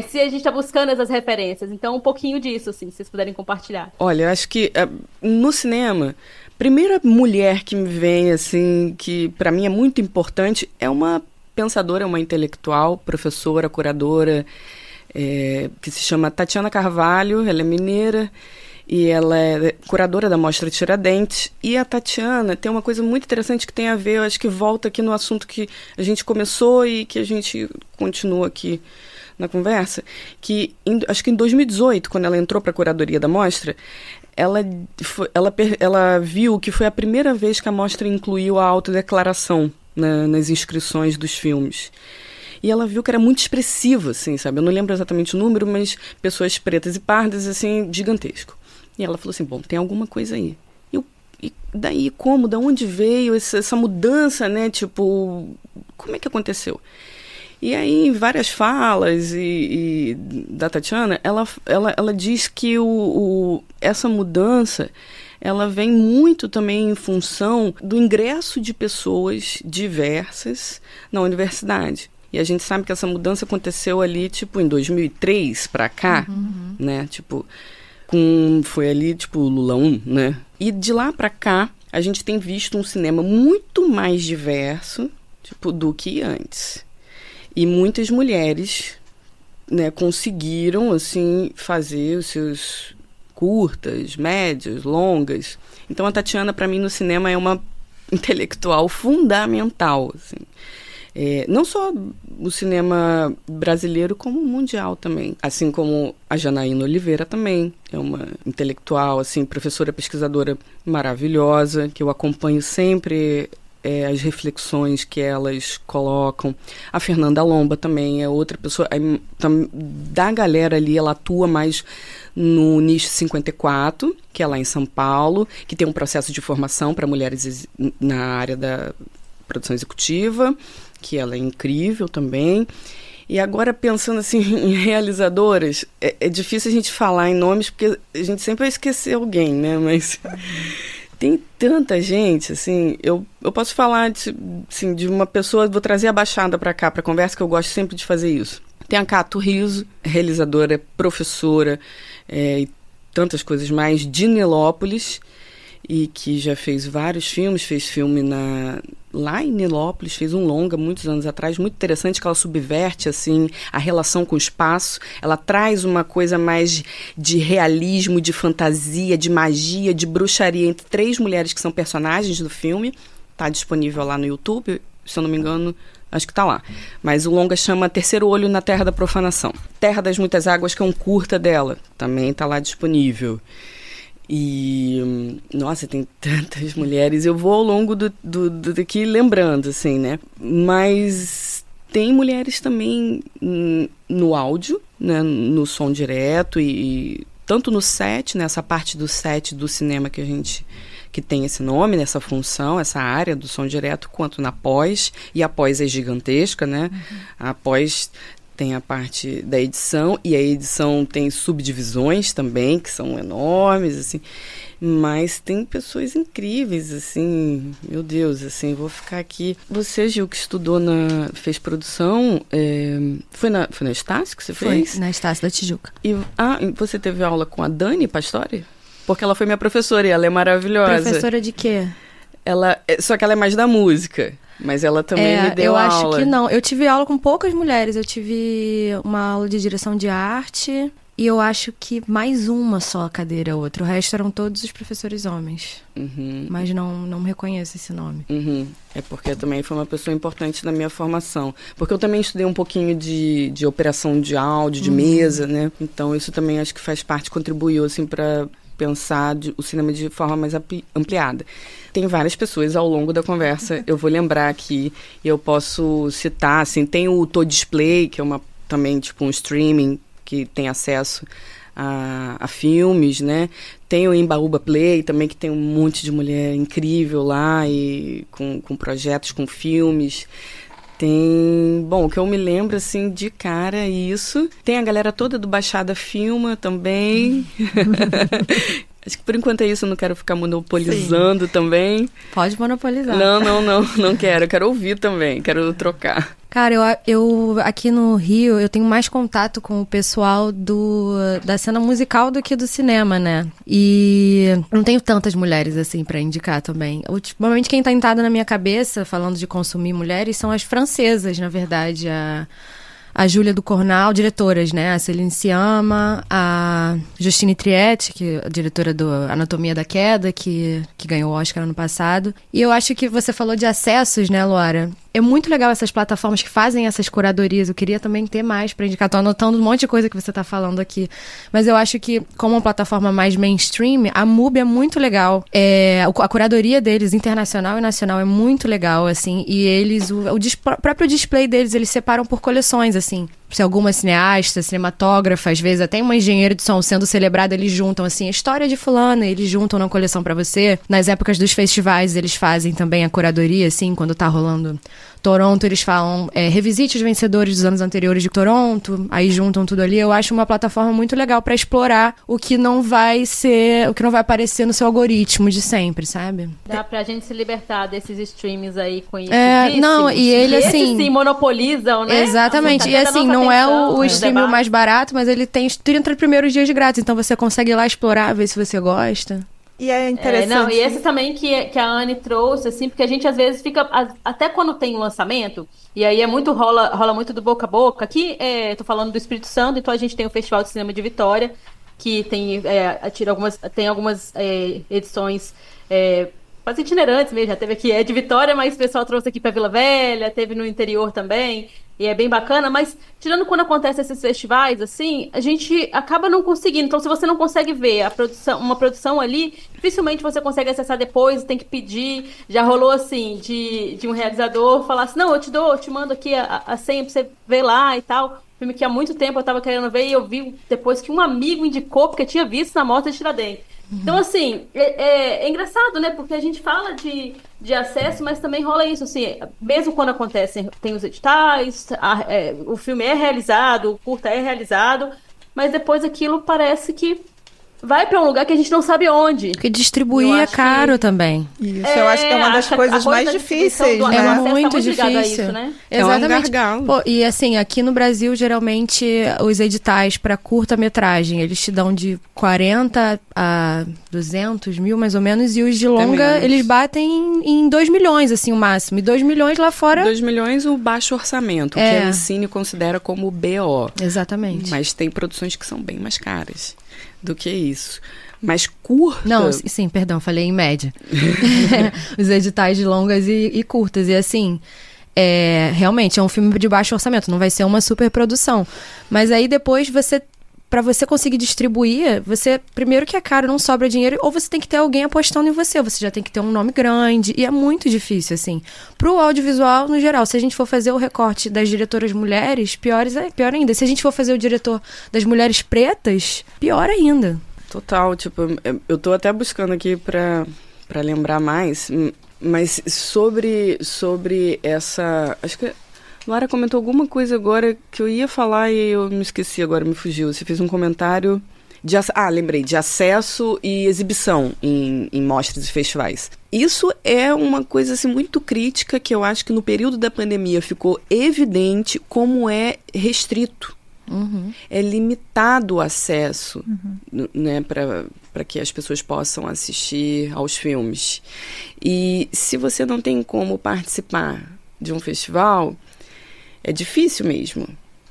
Se a gente está buscando essas referências. Então, um pouquinho disso, assim, se vocês puderem compartilhar. Olha, eu acho que no cinema, a primeira mulher que me vem, assim, que para mim é muito importante, é uma pensadora, uma intelectual, professora, curadora, que se chama Tatiana Carvalho. Ela é mineira. E ela é curadora da Mostra Tiradentes. E a Tatiana tem uma coisa muito interessante que tem a ver, eu acho que volta aqui no assunto que a gente começou e que a gente continua aqui na conversa, que acho que em 2018, quando ela entrou para a curadoria da Mostra, ela viu que foi a primeira vez que a Mostra incluiu a autodeclaração nas inscrições dos filmes. E ela viu que era muito expressivo, assim, sabe? Eu não lembro exatamente o número, mas pessoas pretas e pardas, assim, gigantesco. E ela falou assim, bom, tem alguma coisa aí. E daí como? Da onde veio essa mudança, né? Tipo, como é que aconteceu? E aí, em várias falas da Tatiana, ela diz que essa mudança, ela vem muito também em função do ingresso de pessoas diversas na universidade. E a gente sabe que essa mudança aconteceu ali, tipo, em 2003 para cá, né? Tipo... foi ali, tipo, Lula 1, né? E de lá pra cá, a gente tem visto um cinema muito mais diverso, tipo, do que antes. E muitas mulheres, né, conseguiram, assim, fazer os seus curtas, médias, longas. Então, a Tatiana, pra mim, no cinema é uma intelectual fundamental, assim. Não só o cinema brasileiro, como o mundial também. Assim como a Janaína Oliveira também. É uma intelectual, assim, professora pesquisadora maravilhosa, que eu acompanho sempre as reflexões que elas colocam. A Fernanda Lomba também é outra pessoa. Da galera ali, ela atua mais no Nicho 54, que é lá em São Paulo, que tem um processo de formação para mulheres na área da produção executiva, que ela é incrível também. E agora, pensando assim em realizadoras, é difícil a gente falar em nomes, porque a gente sempre vai esquecer alguém, né? Mas Tem tanta gente, assim, eu posso falar assim, de uma pessoa, vou trazer a Baixada pra cá, pra conversa, que eu gosto sempre de fazer isso. Tem a Cato Riso, realizadora, professora, e tantas coisas mais, de Nilópolis, e que já fez vários filmes, fez filme lá em Nilópolis, fez um longa muitos anos atrás, muito interessante, que ela subverte assim a relação com o espaço, ela traz uma coisa mais de realismo, de fantasia, de magia, de bruxaria entre 3 mulheres que são personagens do filme. Está disponível lá no YouTube, se eu não me engano, acho que está lá. Mas o longa chama Terceiro Olho na Terra da Profanação. Terra das Muitas Águas, que é um curta dela, também está lá disponível. E, nossa, tem tantas mulheres. Eu vou ao longo daqui lembrando, assim, né? Mas tem mulheres também no áudio, né? No som direto e tanto no set, nessa parte do set do cinema que tem esse nome, nessa função, essa área do som direto, quanto na pós. E a pós é gigantesca, né? A pós tem a parte da edição, e a edição tem subdivisões também, que são enormes, assim. Mas tem pessoas incríveis, assim, meu Deus, assim, vou ficar aqui. Você, Gil, que estudou fez produção, foi na Estácio que você fez? Foi, na Estácio da Tijuca. E você teve aula com a Dani Pastore? Porque ela foi minha professora e ela é maravilhosa. Professora de quê? Só que ela é mais da música. Mas ela também me deu aula. Eu acho que não. Eu tive aula com poucas mulheres. Eu tive uma aula de direção de arte e eu acho que mais uma só cadeira outra. O resto eram todos os professores homens. Uhum. Mas não me reconheço esse nome. Uhum. É porque também foi uma pessoa importante na minha formação. Porque eu também estudei um pouquinho de operação de áudio, de mesa, né? Então isso também acho que faz parte, contribuiu assim para pensar o cinema de forma mais ampliada. Tem várias pessoas ao longo da conversa, eu vou lembrar aqui, e eu posso citar, assim, tem o Todisplay, que é também tipo um streaming que tem acesso a filmes, né? Tem o Embaúba Play também, que tem um monte de mulher incrível lá, e com projetos, com filmes. Tem, bom, o que eu me lembro, assim, de cara é isso. Tem a galera toda do Baixada Filma também. Acho que por enquanto é isso, eu não quero ficar monopolizando também. Pode monopolizar. Não quero. Eu quero ouvir também, quero trocar. Cara, eu aqui no Rio, eu tenho mais contato com o pessoal da cena musical do que do cinema, né? E não tenho tantas mulheres, assim, pra indicar também. Ultimamente, quem tá entrado na minha cabeça, falando de consumir mulheres, são as francesas, na verdade. A Júlia do Cornal, diretoras, né? A Céline Sciamma, a Justine Triet, que é a diretora do Anatomia da Queda, que ganhou o Oscar ano passado. E eu acho que você falou de acessos, né, Luara? É muito legal essas plataformas que fazem essas curadorias. Eu queria também ter mais para indicar. Tô anotando um monte de coisa que você tá falando aqui. Mas eu acho que, como uma plataforma mais mainstream, a MUBI é muito legal. A curadoria deles, internacional e nacional, é muito legal, assim. E eles, o próprio display deles, eles separam por coleções, assim. Se alguma cineasta, cinematógrafa, às vezes até uma engenheira de som sendo celebrada, eles juntam, assim, a história de fulana, eles juntam na coleção pra você. Nas épocas dos festivais, eles fazem também a curadoria, assim, quando tá rolando Toronto, eles falam, revisite os vencedores dos anos anteriores de Toronto, aí juntam tudo ali. Eu acho uma plataforma muito legal pra explorar o que não vai aparecer no seu algoritmo de sempre, sabe? Dá pra gente se libertar desses streams aí com isso. Não, e ele, assim... Esses sim monopolizam, né? Exatamente, e assim, não é o stream mais barato, mas ele tem 30 primeiros dias de grátis, então você consegue ir lá explorar, ver se você gosta. E é interessante. E esse também que a Anne trouxe, assim, porque a gente às vezes fica, até quando tem um lançamento, e aí rola muito do boca a boca. Aqui, tô falando do Espírito Santo, então a gente tem o Festival de Cinema de Vitória, que tem algumas edições quase itinerantes mesmo, já teve aqui, de Vitória, mas o pessoal trouxe aqui para Vila Velha, teve no interior também, e é bem bacana, mas tirando quando acontece esses festivais, assim, a gente acaba não conseguindo. Então, se você não consegue ver uma produção ali, dificilmente você consegue acessar depois, tem que pedir. Já rolou, assim, de um realizador falar assim, não, eu te mando aqui a senha pra você ver lá e tal. Filme que há muito tempo eu tava querendo ver e eu vi depois que um amigo indicou, porque tinha visto na Mostra de Tiradentes. Então, assim, é engraçado, né? Porque a gente fala de acesso, mas também rola isso, assim, mesmo quando acontecem, tem os editais, o filme é realizado, o curta é realizado, mas depois aquilo parece que vai pra um lugar que a gente não sabe onde. Porque distribuir é caro também. Isso, eu acho que é uma das coisas mais difíceis, né? É muito difícil. Isso, né? Exatamente. É um gargalo. Pô, e assim, aqui no Brasil, geralmente, os editais para curta-metragem, eles te dão de 40 a 200 mil, mais ou menos, e os de longa, eles batem em 2 milhões, assim, o máximo. E 2 milhões lá fora... 2 milhões o baixo orçamento, que a Ancine considera como BO. Exatamente. Mas tem produções que são bem mais caras do que isso. Mas curta... Não, sim, perdão, falei em média. Os editais de longas e curtas. E assim, realmente é um filme de baixo orçamento, não vai ser uma super produção. Mas aí depois pra você conseguir distribuir, primeiro que é caro, não sobra dinheiro, ou você tem que ter alguém apostando em você já tem que ter um nome grande, e é muito difícil, assim. Pro audiovisual, no geral, se a gente for fazer o recorte das diretoras mulheres, pior ainda. Se a gente for fazer o diretor das mulheres pretas, pior ainda. Total, tipo, eu tô até buscando aqui pra lembrar mais, mas sobre essa... Acho que Lara comentou alguma coisa agora que eu ia falar e eu me esqueci agora, me fugiu. Você fez um comentário lembrei, de acesso e exibição em mostras e festivais. Isso é uma coisa assim, muito crítica que eu acho que no período da pandemia ficou evidente como é restrito. Uhum. É limitado o acesso, né, para que as pessoas possam assistir aos filmes. E se você não tem como participar de um festival, é difícil mesmo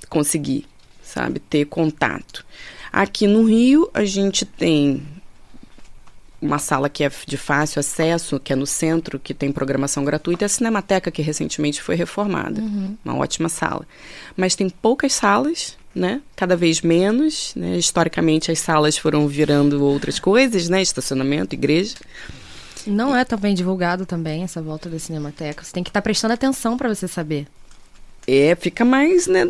conseguir, sabe, ter contato. Aqui no Rio, a gente tem uma sala que é de fácil acesso, que é no centro, que tem programação gratuita, a Cinemateca, que recentemente foi reformada. Uma ótima sala. Mas tem poucas salas, né? Cada vez menos, né? Historicamente, as salas foram virando outras coisas, né? Estacionamento, igreja. Não é tão bem divulgado também essa volta da Cinemateca. Você tem que estar prestando atenção para você saber. Fica mais, né,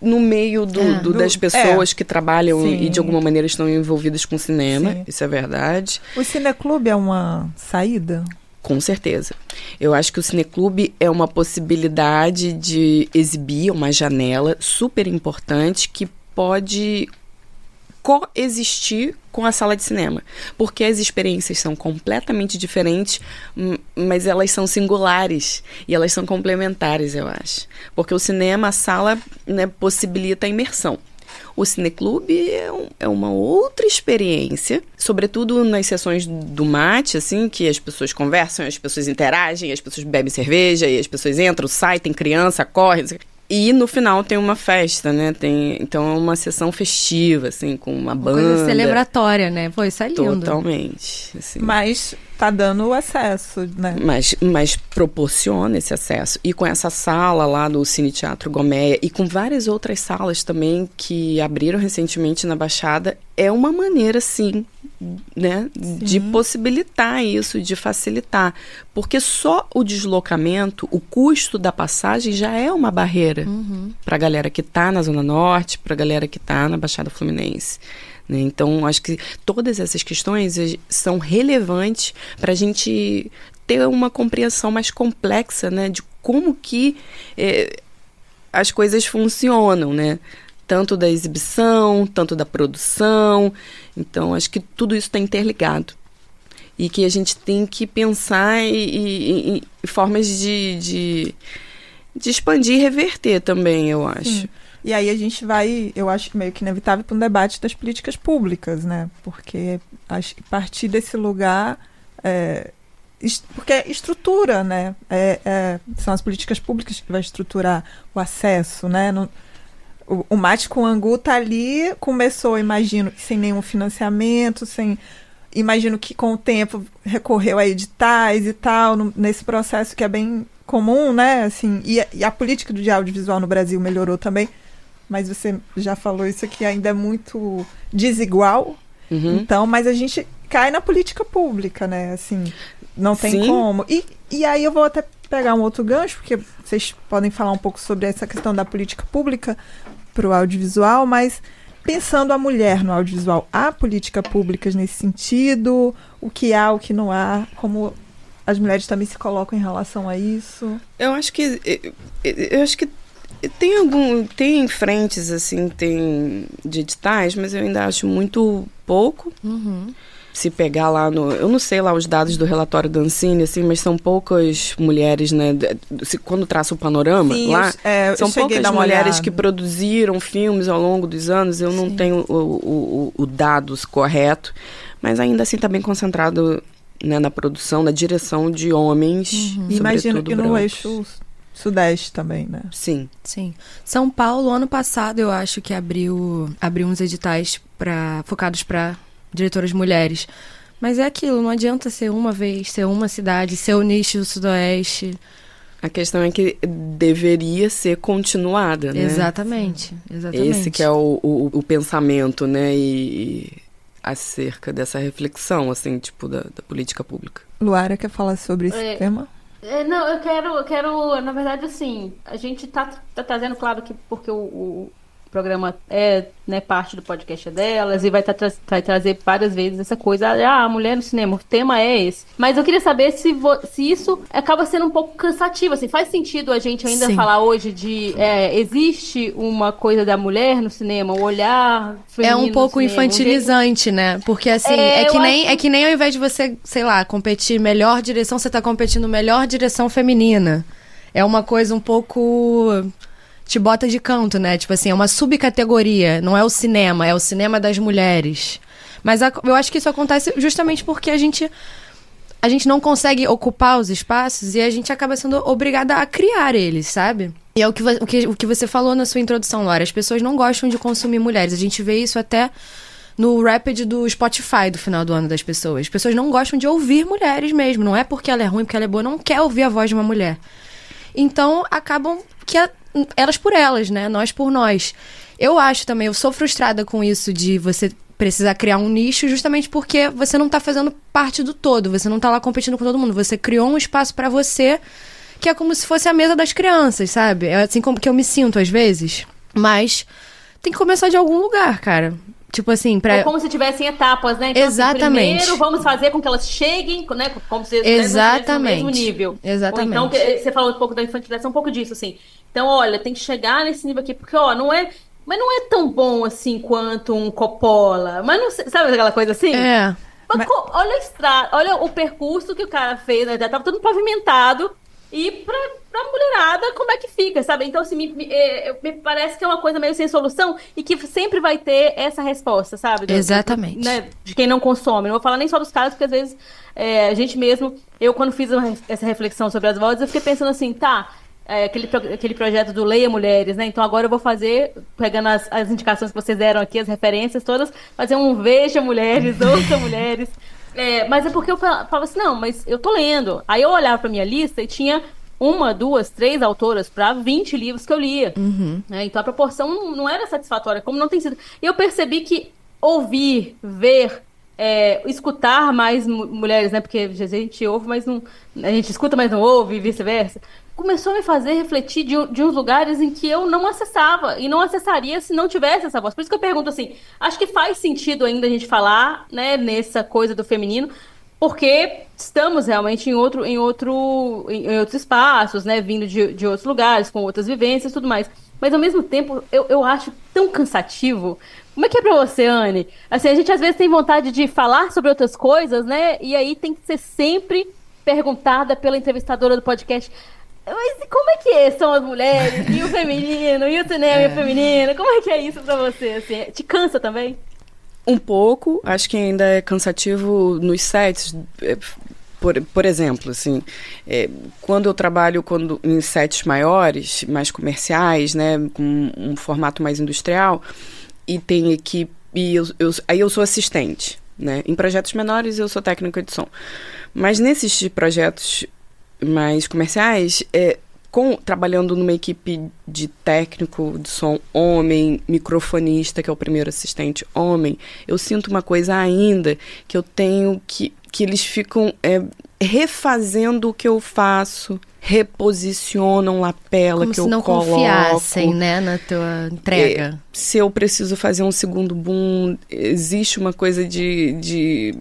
no meio das pessoas que trabalham e de alguma maneira estão envolvidas com cinema. Sim. Isso é verdade. O Cineclube é uma saída? Com certeza. Eu acho que o Cineclube é uma possibilidade de exibir uma janela super importante que pode coexistir com a sala de cinema, porque as experiências são completamente diferentes, mas elas são singulares e elas são complementares, eu acho, porque o cinema, a sala, né, possibilita a imersão. O Cineclube é uma outra experiência, sobretudo nas sessões do mate, assim, que as pessoas conversam, as pessoas interagem, as pessoas bebem cerveja, e as pessoas entram, saem, tem criança, corre. E no final tem uma festa, né? Então é uma sessão festiva, assim, com uma banda. Coisa celebratória, né? Pô, isso é lindo. Totalmente. Assim. Mas tá dando o acesso, né? Mas proporciona esse acesso. E com essa sala lá do Cine Teatro Gomeia e com várias outras salas também que abriram recentemente na Baixada, é uma maneira, sim, né, de possibilitar isso, de facilitar. Porque só o deslocamento, o custo da passagem já é uma barreira para a galera que está na Zona Norte, para a galera que está na Baixada Fluminense. Né? Então, acho que todas essas questões são relevantes para a gente ter uma compreensão mais complexa, né, de como que as coisas funcionam, né? Tanto da exibição, tanto da produção. Então, acho que tudo isso está interligado. E que a gente tem que pensar em formas de expandir e reverter também, eu acho. Sim. E aí a gente vai, eu acho meio que inevitável, para um debate das políticas públicas, né? Porque acho que partir desse lugar... porque é estrutura, né? São as políticas públicas que vai estruturar o acesso, né? O Mate com Angu tá ali, começou, imagino, sem nenhum financiamento, imagino que com o tempo recorreu a editais e tal, nesse processo que é bem comum, né? Assim, e a política de audiovisual no Brasil melhorou também, mas você já falou isso aqui, ainda é muito desigual. Então, mas a gente cai na política pública, né? Assim, não tem como. E aí eu vou até pegar um outro gancho, porque vocês podem falar um pouco sobre essa questão da política pública para o audiovisual, mas pensando a mulher no audiovisual, há políticas públicas nesse sentido? O que há, o que não há? Como as mulheres também se colocam em relação a isso? Eu acho que Tem frentes, assim, tem de editais, mas eu ainda acho muito pouco. Se pegar lá eu não sei lá os dados do relatório da Ancine, assim, mas são poucas mulheres, né? Quando traça o panorama, sim, lá, são poucas mulheres que produziram filmes ao longo dos anos. Eu não tenho o dados correto, mas ainda assim está bem concentrado, né, na produção, na direção de homens, Imagino que no brancos. eixo Sudeste também, né? Sim. São Paulo, ano passado, eu acho que abriu uns editais focados para diretoras mulheres. Mas é aquilo, não adianta ser uma vez, ser uma cidade, ser o nicho do Sudoeste. A questão é que deveria ser continuada, né? Exatamente. Esse que é o pensamento, né? E acerca dessa reflexão, assim, tipo, da política pública. Luara quer falar sobre esse tema? Não, eu quero, na verdade, assim, a gente tá trazendo, claro, que porque o programa é, né, parte do podcast delas e vai trazer várias vezes essa coisa, a mulher no cinema, o tema é esse. Mas eu queria saber se isso acaba sendo um pouco cansativo, assim, faz sentido a gente ainda falar hoje de, existe uma coisa da mulher no cinema, o olhar feminino. É um pouco infantilizante, né? Porque, assim, é que nem ao invés de você, sei lá, competir melhor direção, você tá competindo melhor direção feminina. É uma coisa um pouco... te bota de canto, né? Tipo assim, é uma subcategoria. Não é o cinema, é o cinema das mulheres. Mas eu acho que isso acontece justamente porque a gente não consegue ocupar os espaços e a gente acaba sendo obrigada a criar eles, sabe? E é o que você falou na sua introdução, Laura. As pessoas não gostam de consumir mulheres. A gente vê isso até no Rapid do Spotify do final do ano das pessoas. As pessoas não gostam de ouvir mulheres mesmo. Não é porque ela é ruim, porque ela é boa. Não quer ouvir a voz de uma mulher. Então, acabam que elas por elas, né? Nós por nós. Eu acho também, eu sou frustrada com isso de você precisar criar um nicho justamente porque você não tá fazendo parte do todo, você não tá lá competindo com todo mundo, você criou um espaço pra você que é como se fosse a mesa das crianças, sabe? É assim como que eu me sinto às vezes, mas tem que começar de algum lugar, cara. Tipo assim, É como se tivessem etapas, né? Então, exatamente. Assim, primeiro vamos fazer com que elas cheguem, né? Como se estivessem no mesmo nível. Exatamente. Ou então, você falou um pouco da infantilização, um pouco disso, assim. Então, olha, tem que chegar nesse nível aqui, porque, ó, não é tão bom assim quanto um Coppola. Mas não sei, sabe aquela coisa assim? Mas... Olha o percurso que o cara fez, né? Já tava tudo pavimentado. E pra mulherada, como é que fica, sabe? Então, assim, me parece que é uma coisa meio sem solução e que sempre vai ter essa resposta, sabe? Exatamente. Né? De quem não consome. Não vou falar nem só dos caras, porque às vezes a gente mesmo... Eu, quando fiz essa reflexão sobre as vozes, eu fiquei pensando assim, aquele projeto do Leia Mulheres, né? Então agora eu vou fazer, pegando as indicações que vocês deram aqui, as referências todas, fazer um Veja Mulheres, Ouça Mulheres... mas é porque eu falava assim, não, mas eu tô lendo. Aí eu olhava pra minha lista e tinha 1, 2, 3 autoras pra 20 livros que eu lia. Então a proporção não era satisfatória, como não tem sido. E eu percebi que ouvir, ver, escutar mais mulheres, né? Porque a gente ouve, mas não... A gente escuta, mas não ouve, e vice-versa. Começou a me fazer refletir de uns lugares em que eu não acessava e não acessaria se não tivesse essa voz. Por isso que eu pergunto assim, acho que faz sentido ainda a gente falar, né, nessa coisa do feminino, porque estamos realmente em outros espaços, né, vindo de outros lugares, com outras vivências e tudo mais. Mas ao mesmo tempo, eu acho tão cansativo. Como é que é pra você, Anne? Assim, a gente às vezes tem vontade de falar sobre outras coisas, né, e aí tem que ser sempre perguntada pela entrevistadora do podcast... Mas como é que são as mulheres, e o feminino, e o cinema e o feminino? Como é que é isso pra você? Assim, te cansa também? Um pouco, acho que ainda é cansativo nos sets. Por exemplo, assim, quando eu trabalho em sets maiores, mais comerciais, né, com um formato mais industrial, e tem equipe, aí eu sou assistente, né? Em projetos menores eu sou técnica de som. Mas nesses projetos mais comerciais, trabalhando numa equipe de técnico de som homem, microfonista, que é o primeiro assistente homem, eu sinto uma coisa ainda que eu tenho que eles ficam refazendo o que eu faço, reposicionam lapela que eu coloco. Como se não confiassem, né, na tua entrega. Se eu preciso fazer um segundo boom, existe uma coisa de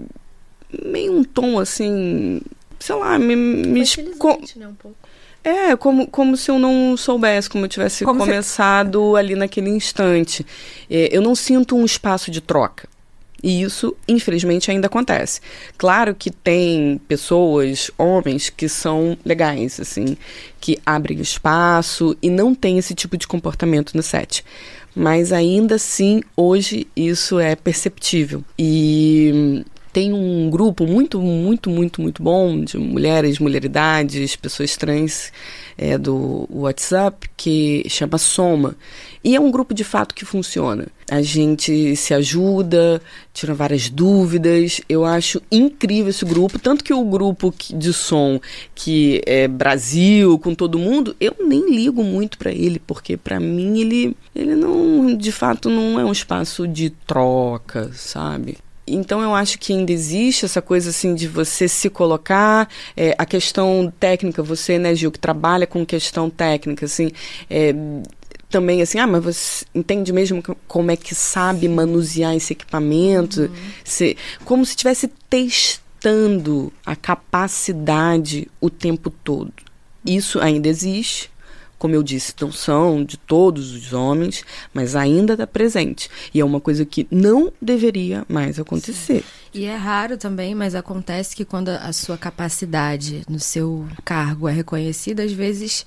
meio um tom assim... sei lá, né, um pouco. É, como se eu não soubesse, como eu tivesse começado ali naquele instante. Eu não sinto um espaço de troca. E isso, infelizmente, ainda acontece. Claro que tem pessoas, homens, que são legais, assim, que abrem espaço e não tem esse tipo de comportamento no set. Mas ainda assim, hoje, isso é perceptível. E tem um grupo muito bom de mulheres, mulheridades, pessoas trans do WhatsApp, que chama Soma. E é um grupo de fato que funciona. A gente se ajuda, tira várias dúvidas. Eu acho incrível esse grupo. Tanto que o grupo de som que é Brasil, com todo mundo, eu nem ligo muito para ele, porque para mim ele não, de fato, não é um espaço de troca, sabe? Então eu acho que ainda existe essa coisa assim de você se colocar, a questão técnica, você, né, Gil, que trabalha com questão técnica, assim, também assim, mas você entende mesmo como é que sabe manusear esse equipamento? Como se estivesse testando a capacidade o tempo todo. Isso ainda existe. Como eu disse, não são de todos os homens, mas ainda está presente. E é uma coisa que não deveria mais acontecer. Sim. E é raro também, mas acontece que quando a sua capacidade no seu cargo é reconhecida, às vezes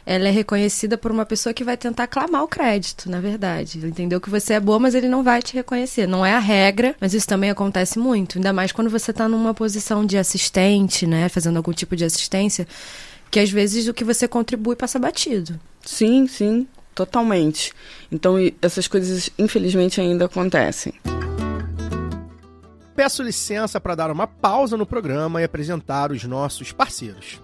ela é reconhecida por uma pessoa que vai tentar clamar o crédito, na verdade. Ele entendeu que você é boa, mas ele não vai te reconhecer. Não é a regra, mas isso também acontece muito. Ainda mais quando você está numa posição de assistente, né, fazendo algum tipo de assistência, que às vezes o que você contribui passa batido. Sim, totalmente. Então essas coisas infelizmente ainda acontecem. Peço licença para dar uma pausa no programa e apresentar os nossos parceiros.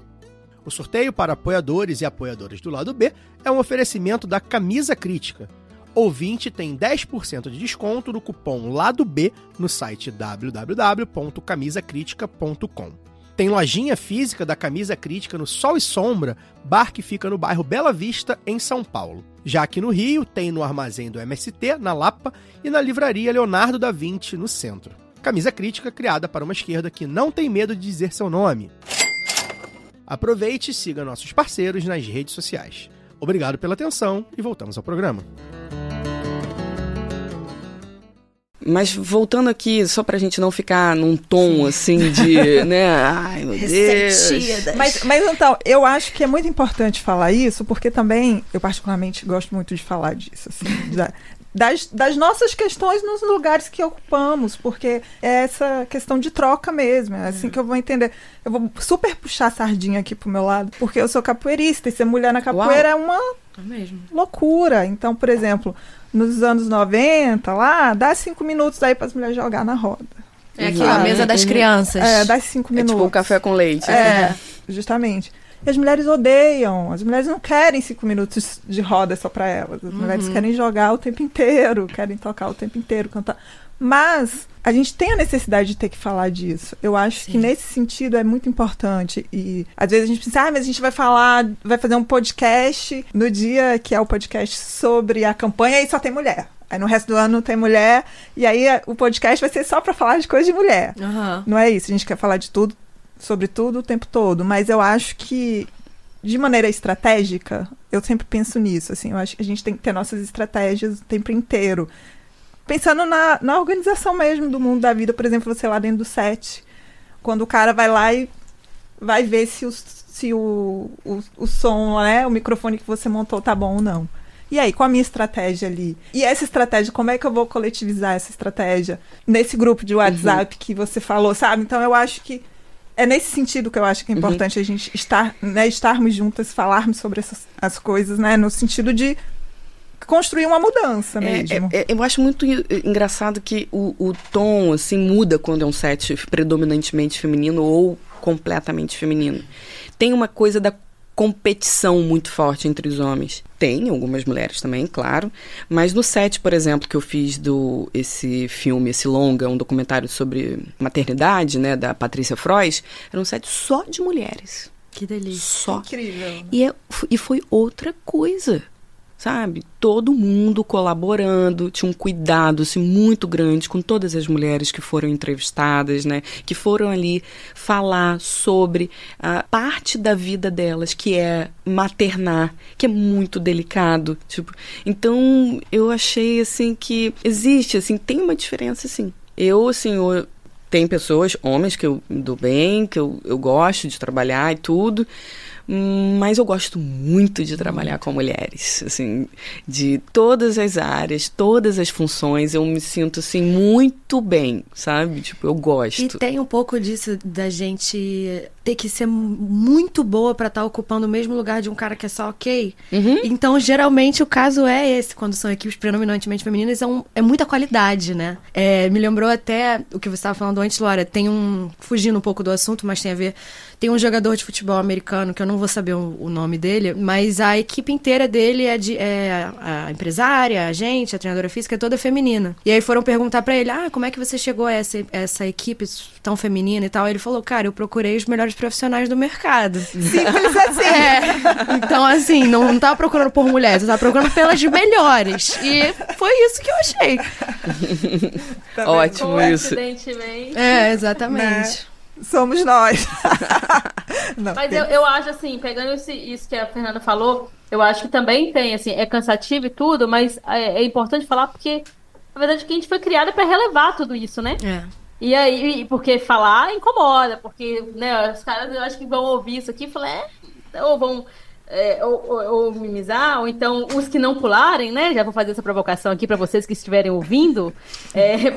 O sorteio para apoiadores e apoiadoras do lado B é um oferecimento da Camisa Crítica. Ouvinte tem 10% de desconto no cupom Lado B no site www.camisacritica.com. Tem lojinha física da Camisa Crítica no Sol e Sombra, bar que fica no bairro Bela Vista, em São Paulo. Já aqui no Rio, tem no armazém do MST, na Lapa, e na livraria Leonardo da Vinci, no centro. Camisa Crítica criada para uma esquerda que não tem medo de dizer seu nome. Aproveite e siga nossos parceiros nas redes sociais. Obrigado pela atenção e voltamos ao programa. Mas voltando aqui, só pra gente não ficar num tom assim de, né, ai meu Deus. Mas então, eu acho que é muito importante falar isso, porque também, eu particularmente gosto muito de falar disso, assim, das nossas questões nos lugares que ocupamos, porque é essa questão de troca mesmo, é assim que eu vou entender. Eu vou super puxar a sardinha aqui pro meu lado, porque eu sou capoeirista, e ser mulher na capoeira é uma loucura. Então, por exemplo, nos anos 90, lá, dá 5 minutos aí para as mulheres jogar na roda. É aqui, a mesa das crianças. Dá 5 minutos. É tipo um café com leite. Justamente. E as mulheres odeiam. As mulheres não querem 5 minutos de roda só para elas. As mulheres querem jogar o tempo inteiro, querem tocar o tempo inteiro, cantar. Mas a gente tem a necessidade de ter que falar disso. Eu acho que nesse sentido é muito importante. E às vezes a gente pensa, mas a gente vai fazer um podcast no dia que é o podcast sobre a campanha e só tem mulher. Aí no resto do ano não tem mulher. E aí o podcast vai ser só para falar de coisa de mulher. Não é isso. A gente quer falar de tudo, sobre tudo o tempo todo. Mas eu acho que, de maneira estratégica, eu sempre penso nisso. Assim, eu acho que a gente tem que ter nossas estratégias o tempo inteiro. Pensando na organização mesmo do mundo da vida, por exemplo, você lá dentro do set, quando o cara vai lá e vai ver se o som, né, o microfone que você montou tá bom ou não. E aí, qual a minha estratégia ali? E essa estratégia, como é que eu vou coletivizar essa estratégia nesse grupo de WhatsApp que você falou, sabe? Então, eu acho que é nesse sentido que eu acho que é importante a gente estarmos juntas, falarmos sobre as coisas, né, no sentido de construir uma mudança mesmo. Eu acho muito engraçado que o tom assim, muda quando é um set predominantemente feminino ou completamente feminino. Tem uma coisa da competição muito forte entre os homens. Tem algumas mulheres também, claro. Mas no set, por exemplo, que eu fiz esse filme, esse longa, um documentário sobre maternidade, né, da Patrícia Frois, era um set só de mulheres. Que delícia. Só. Incrível. E foi outra coisa. sabe? Todo mundo colaborando, tinha um cuidado assim, muito grande com todas as mulheres que foram entrevistadas, né? Que foram ali falar sobre a parte da vida delas, que é maternar, que é muito delicado. Tipo, então, eu achei assim que existe, assim, tem uma diferença, assim. Tem pessoas, homens que eu me dou bem, que eu gosto de trabalhar e tudo, mas eu gosto muito de trabalhar com mulheres, assim, de todas as áreas, todas as funções, eu me sinto, assim, muito bem, sabe? Tipo, eu gosto. E tem um pouco disso da gente ter que ser muito boa pra estar ocupando o mesmo lugar de um cara que é só ok. Então, geralmente, o caso é esse, quando são equipes predominantemente femininas, é muita qualidade, né? Me lembrou até o que você estava falando antes, Laura, fugindo um pouco do assunto, mas tem a ver, tem um jogador de futebol americano, que eu não vou saber o nome dele, mas a equipe inteira dele é a empresária, a agente, a treinadora física, é toda feminina. E aí foram perguntar pra ele, como é que você chegou a essa equipe tão feminina e tal? Ele falou, cara, eu procurei os melhores profissionais do mercado. Simples assim. Então, assim, não tava procurando por mulheres, eu tava procurando pelas melhores. E foi isso que eu achei. Ótimo isso. Exatamente. Né? Somos nós. Não, mas eu acho assim, pegando isso que a Fernanda falou, eu acho que também tem, assim, é cansativo e tudo, mas é importante falar porque, na verdade, que a gente foi criada para relevar tudo isso, né? E aí, porque falar incomoda, porque, né, os caras, eu acho que vão ouvir isso aqui e falar, ou vão ou mimizar, ou então os que não pularem, né? Já vou fazer essa provocação aqui pra vocês que estiverem ouvindo,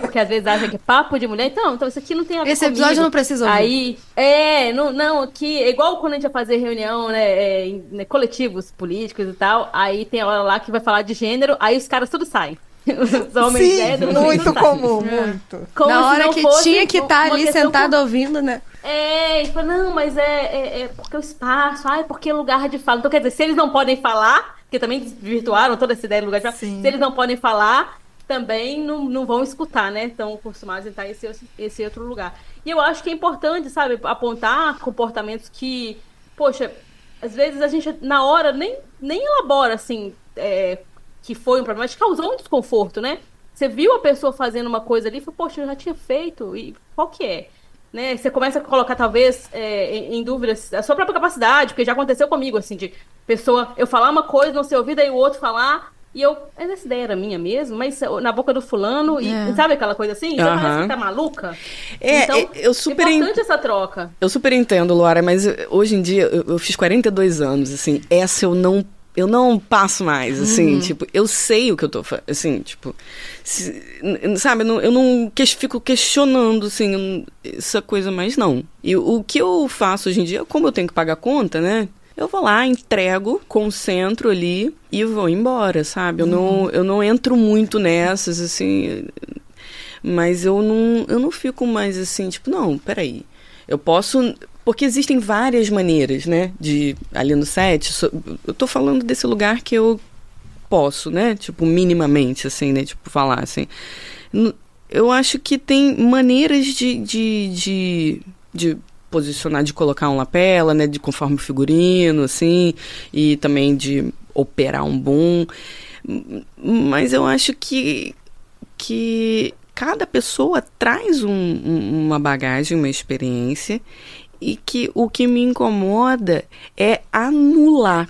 porque às vezes acham que é papo de mulher. Então isso aqui não tem a ver Esse comigo. episódio não precisa ouvir. Aí, não, aqui, é igual quando a gente vai fazer reunião, né, coletivos políticos e tal, aí tem a hora lá que vai falar de gênero, aí os caras tudo saem. Os homens Sim, muito comum, muito. Como na hora que tinha que estar ali sentado ouvindo, né? E fala, não, mas é porque o espaço, porque lugar de fala. Então, quer dizer, se eles não podem falar, porque também desvirtuaram toda essa ideia do lugar de fala, se eles não podem falar, também não vão escutar, né? Estão acostumados a estar em esse outro lugar. E eu acho que é importante, sabe, apontar comportamentos que, poxa, às vezes a gente, na hora, nem elabora, assim, que foi um problema, mas causou um desconforto, né? Você viu a pessoa fazendo uma coisa ali e falou, poxa, eu já tinha feito, e qual que é? Né? Você começa a colocar, talvez, em dúvidas a sua própria capacidade, porque já aconteceu comigo, assim, de pessoa, eu falar uma coisa, não ser ouvida, e o outro falar, e mas essa ideia era minha mesmo, mas na boca do fulano, e sabe aquela coisa assim? Você parece que tá maluca? Então, é importante essa troca. Eu super entendo, Laura, mas hoje em dia, eu fiz 42 anos, assim, essa eu não passo mais, assim, tipo, eu sei o que eu tô fazendo, assim, tipo, sabe, eu não fico questionando, assim, essa coisa mais, não. E o que eu faço hoje em dia, como eu tenho que pagar conta, né, eu vou lá, entrego, concentro ali e vou embora, sabe, eu não entro muito nessas, assim, mas eu não fico mais, assim, tipo, não, peraí, eu posso... Porque existem várias maneiras, né, ali no set, eu tô falando desse lugar que eu posso, né, tipo, minimamente, assim, né, tipo, falar, assim. Eu acho que tem maneiras de posicionar, de colocar um lapela, né, de conforme o figurino, assim, e também de operar um boom, mas eu acho que cada pessoa traz uma bagagem, uma experiência, e que o que me incomoda é anular,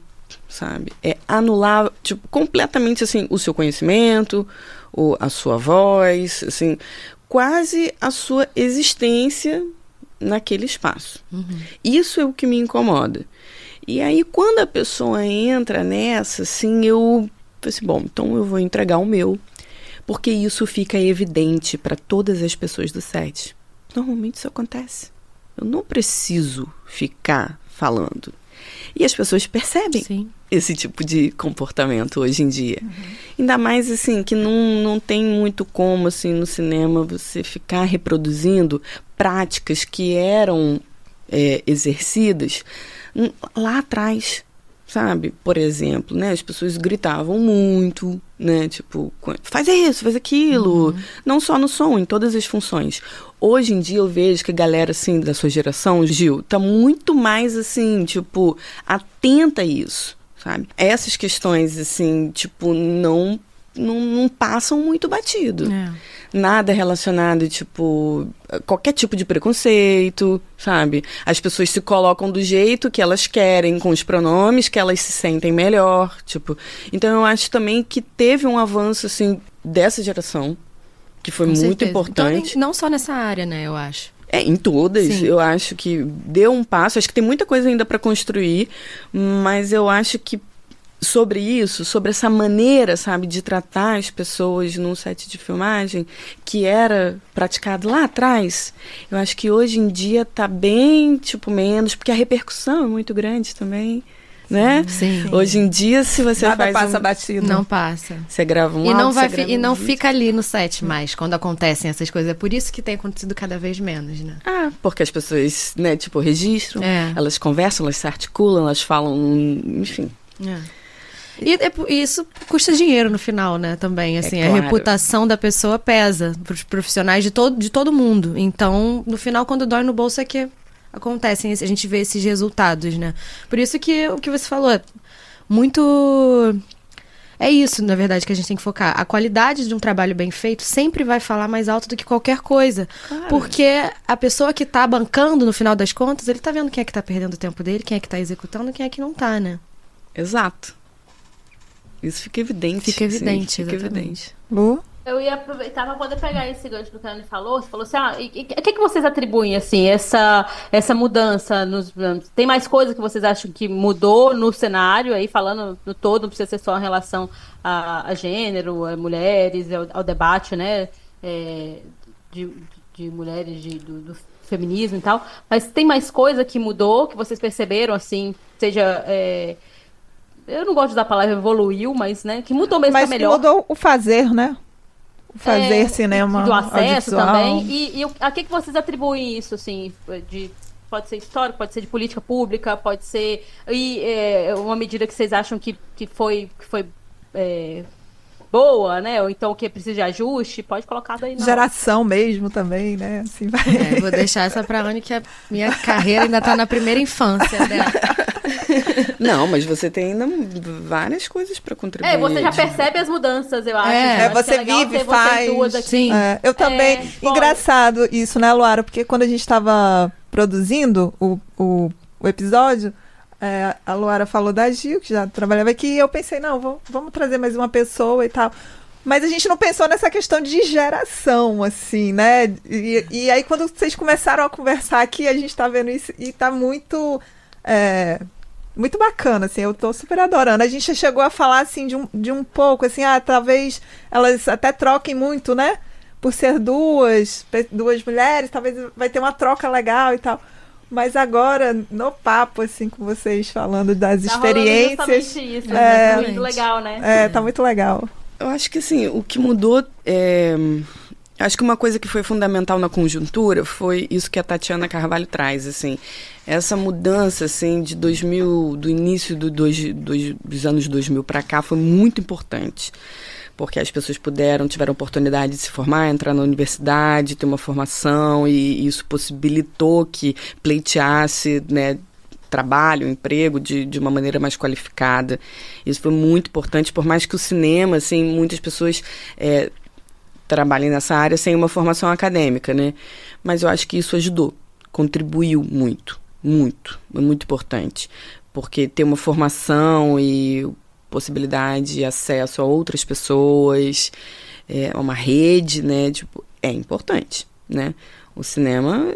sabe? É anular, tipo, completamente, assim, o seu conhecimento, a sua voz, assim, quase a sua existência naquele espaço. Isso é o que me incomoda. E aí, quando a pessoa entra nessa, assim, eu falei assim, bom, então eu vou entregar o meu, porque isso fica evidente para todas as pessoas do set. Normalmente isso acontece. Eu não preciso ficar falando. E as pessoas percebem esse tipo de comportamento hoje em dia. Ainda mais, assim, que não tem muito como, assim, no cinema você ficar reproduzindo práticas que eram exercidas lá atrás, sabe? Por exemplo, né? As pessoas gritavam muito, né? Tipo, faz isso, faz aquilo. Não só no som, em todas as funções. Hoje em dia eu vejo que a galera, assim, da sua geração, Gil, tá muito mais, assim, tipo, atenta a isso, sabe? Essas questões, assim, tipo, não passam muito batido. Nada relacionado, tipo, qualquer tipo de preconceito, sabe? As pessoas se colocam do jeito que elas querem, com os pronomes que elas se sentem melhor, tipo. Então, eu acho também que teve um avanço, assim, dessa geração, que foi muito importante. Então, não só nessa área, né, eu acho. Em todas. Sim. Eu acho que deu um passo. Acho que tem muita coisa ainda para construir, mas eu acho que sobre isso, sobre essa maneira, sabe, de tratar as pessoas num set de filmagem, que era praticado lá atrás, eu acho que hoje em dia tá bem, tipo, menos, porque a repercussão é muito grande também, né? Sim. Hoje em dia, se você Nada faz passa batido. Não passa. Você grava um áudio, e não fica ali no set mais, quando acontecem essas coisas. É por isso que tem acontecido cada vez menos, né? Porque as pessoas, né, tipo, registram, elas conversam, elas se articulam, elas falam, enfim. E isso custa dinheiro no final, né, também, assim, claro. A reputação da pessoa pesa para os profissionais de todo mundo. Então, no final, quando dói no bolso é que acontecem, a gente vê esses resultados, né. Por isso que o que você falou é muito... É isso, na verdade, que a gente tem que focar. A qualidade de um trabalho bem feito sempre vai falar mais alto do que qualquer coisa. Claro. Porque a pessoa que tá bancando, no final das contas, ele tá vendo quem é que tá perdendo o tempo dele, quem é que tá executando, quem é que não tá, né. Exato. Isso fica evidente. Fica evidente, fica evidente. Eu ia aproveitar para poder pegar esse gancho do que a Anne falou. Você falou assim, o que vocês atribuem, assim, essa mudança? Tem mais coisa que vocês acham que mudou no cenário, aí falando no todo, não precisa ser só em relação a gênero, a mulheres, ao debate, né, de mulheres, do feminismo e tal, mas tem mais coisa que mudou, que vocês perceberam, assim, seja... eu não gosto de usar a palavra evoluiu, mas, né, que mudou mesmo para melhor. Mas mudou o fazer, né? O fazer cinema do acesso audiovisual. também. E a que vocês atribuem isso, assim? Pode ser histórico, pode ser de política pública, pode ser... uma medida que vocês acham que foi boa, né? Ou então que precisa de ajuste, pode colocar daí. Geração mesmo também, né? Assim vai. Vou deixar essa pra Anne, que a minha carreira ainda tá na primeira infância dela. Não, mas você tem ainda várias coisas para contribuir. Você já percebe as mudanças, eu acho. Você vive, faz. Sim. Eu também. Engraçado isso, né, Luara? Porque quando a gente estava produzindo o episódio, a Luara falou da Gil, que já trabalhava aqui, e eu pensei, não, vamos trazer mais uma pessoa e tal. Mas a gente não pensou nessa questão de geração, assim, né? E aí, quando vocês começaram a conversar aqui, a gente tá vendo isso e tá muito... muito bacana, assim, eu tô super adorando. A gente chegou a falar, assim, de um pouco, assim, talvez elas até troquem muito, né? Por ser duas mulheres, talvez vai ter uma troca legal e tal. Mas agora, no papo, assim, com vocês falando das experiências... Justamente isso, tá muito legal, né? Tá muito legal. Eu acho que, assim, o que mudou... Acho que uma coisa que foi fundamental na conjuntura foi isso que a Tatiana Carvalho traz, assim. Essa mudança, assim, do início dos anos 2000 para cá foi muito importante. Porque as pessoas tiveram oportunidade de se formar, entrar na universidade, ter uma formação, e isso possibilitou que pleiteasse, né, trabalho, emprego de uma maneira mais qualificada. Isso foi muito importante, por mais que o cinema, assim, muitas pessoas... trabalhem nessa área sem uma formação acadêmica, né? Mas eu acho que isso ajudou, contribuiu muito, muito, é muito importante, porque ter uma formação e possibilidade de acesso a outras pessoas, uma rede, né? Tipo, é importante, né? O cinema,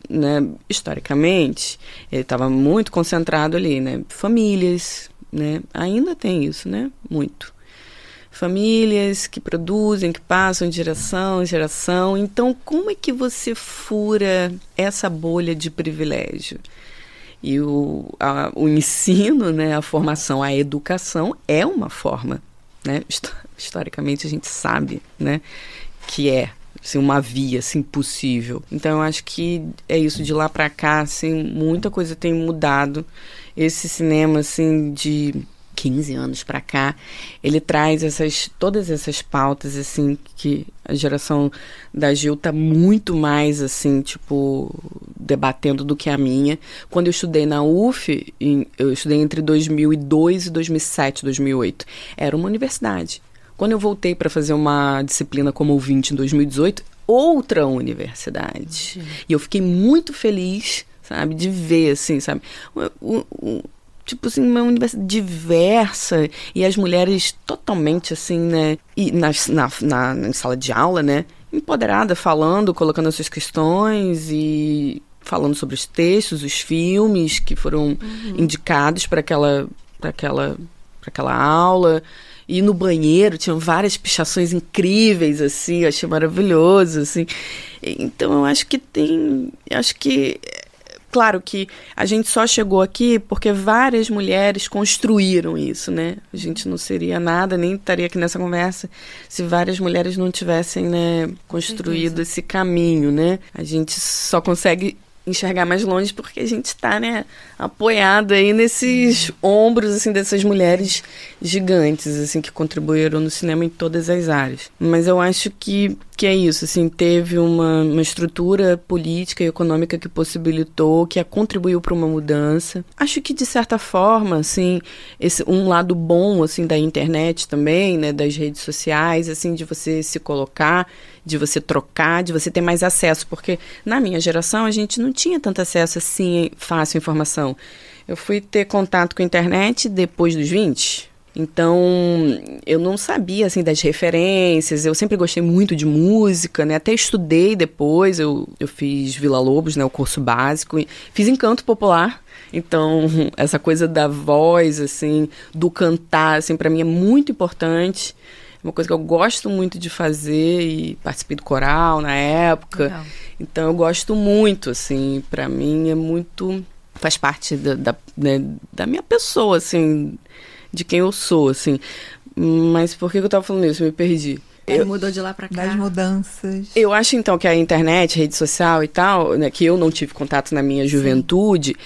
né, historicamente, ele estava muito concentrado ali, né? Famílias, né? Ainda tem isso, né? Muito. Famílias que produzem, que passam de geração em geração. Então, como é que você fura essa bolha de privilégio? E o ensino, né, a formação, a educação é uma forma, né? Historicamente, a gente sabe, né, que é assim, uma via assim, possível. Então, eu acho que é isso. De lá para cá, assim, muita coisa tem mudado. Esse cinema, assim, de 15 anos para cá, ele traz todas essas pautas, assim, que a geração da Gil tá muito mais, assim, tipo, debatendo do que a minha. Quando eu estudei na UF, eu estudei entre 2002 e 2007, 2008. Era uma universidade. Quando eu voltei para fazer uma disciplina como ouvinte em 2018, outra universidade. E eu fiquei muito feliz, sabe, de ver, assim, sabe, tipo assim, uma universidade diversa e as mulheres totalmente, assim, né, e na sala de aula, né, empoderada, falando, colocando as suas questões e falando sobre os textos, os filmes que foram indicados para aquela aula. E no banheiro tinham várias pichações incríveis, assim, eu achei maravilhoso, assim. Então eu acho que claro que a gente só chegou aqui porque várias mulheres construíram isso, né? A gente não seria nada, nem estaria aqui nessa conversa se várias mulheres não tivessem, né, construído esse caminho, né? A gente só consegue enxergar mais longe porque a gente está, né, apoiado aí nesses ombros, assim, dessas mulheres gigantes, assim, que contribuíram no cinema em todas as áreas. Mas eu acho que é isso, assim, teve uma estrutura política e econômica que possibilitou, que contribuiu para uma mudança. Acho que, de certa forma, assim, um lado bom, assim, da internet também, né, das redes sociais, assim, de você se colocar, de você trocar, de você ter mais acesso, porque na minha geração a gente não tinha tanto acesso, assim, fácil à informação. Eu fui ter contato com a internet depois dos 20. Então, eu não sabia, assim, das referências, eu sempre gostei muito de música, né, até estudei depois, eu fiz Vila Lobos, né, o curso básico, fiz Encanto Popular, então, essa coisa da voz, assim, do cantar, assim, pra mim é muito importante, é uma coisa que eu gosto muito de fazer e participei do coral na época, legal. Então eu gosto muito, assim, pra mim é muito, faz parte da minha pessoa, assim, de quem eu sou, assim. Mas por que eu tava falando isso? Eu me perdi. Mudou de lá pra cá. Das mudanças. Eu acho, então, que a internet, rede social e tal, né, que eu não tive contato na minha juventude,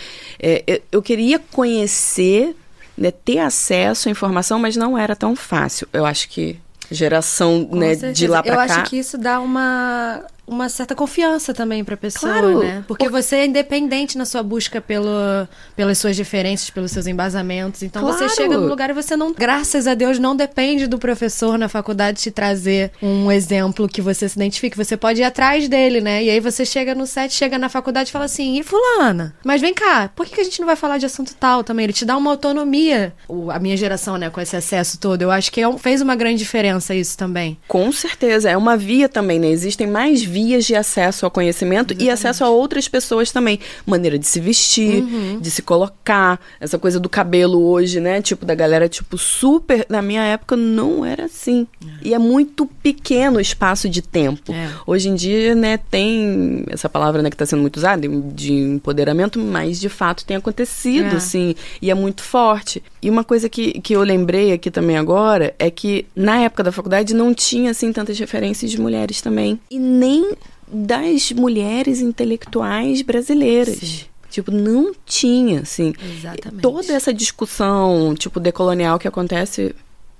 eu queria conhecer, né, ter acesso à informação, mas não era tão fácil. Eu acho que geração, né, de lá pra cá... Eu acho que isso dá uma certa confiança também pra pessoa, claro, né? Porque você é independente na sua busca pelas suas diferenças, pelos seus embasamentos. Então, claro, você chega no lugar e você não, graças a Deus, não depende do professor na faculdade te trazer um exemplo que você se identifique. Você pode ir atrás dele, né? E aí você chega no set, chega na faculdade e fala assim, e fulana? Mas vem cá, por que a gente não vai falar de assunto tal também? Ele te dá uma autonomia. A minha geração, né, com esse acesso todo, eu acho que fez uma grande diferença isso também. Com certeza, é uma via também, né? Existem mais vias de acesso ao conhecimento. Exatamente. E acesso a outras pessoas também. Maneira de se vestir, de se colocar, essa coisa do cabelo hoje, né? Tipo, da galera, tipo, super... Na minha época não era assim. E é muito pequeno o espaço de tempo. Hoje em dia, né, tem essa palavra, né, que está sendo muito usada, de empoderamento, mas de fato tem acontecido, assim, e é muito forte. E uma coisa que eu lembrei aqui também agora é que na época da faculdade não tinha, assim, tantas referências de mulheres também. E nem das mulheres intelectuais brasileiras. Sim. Tipo, não tinha, assim. Exatamente. Toda essa discussão, tipo, decolonial que acontece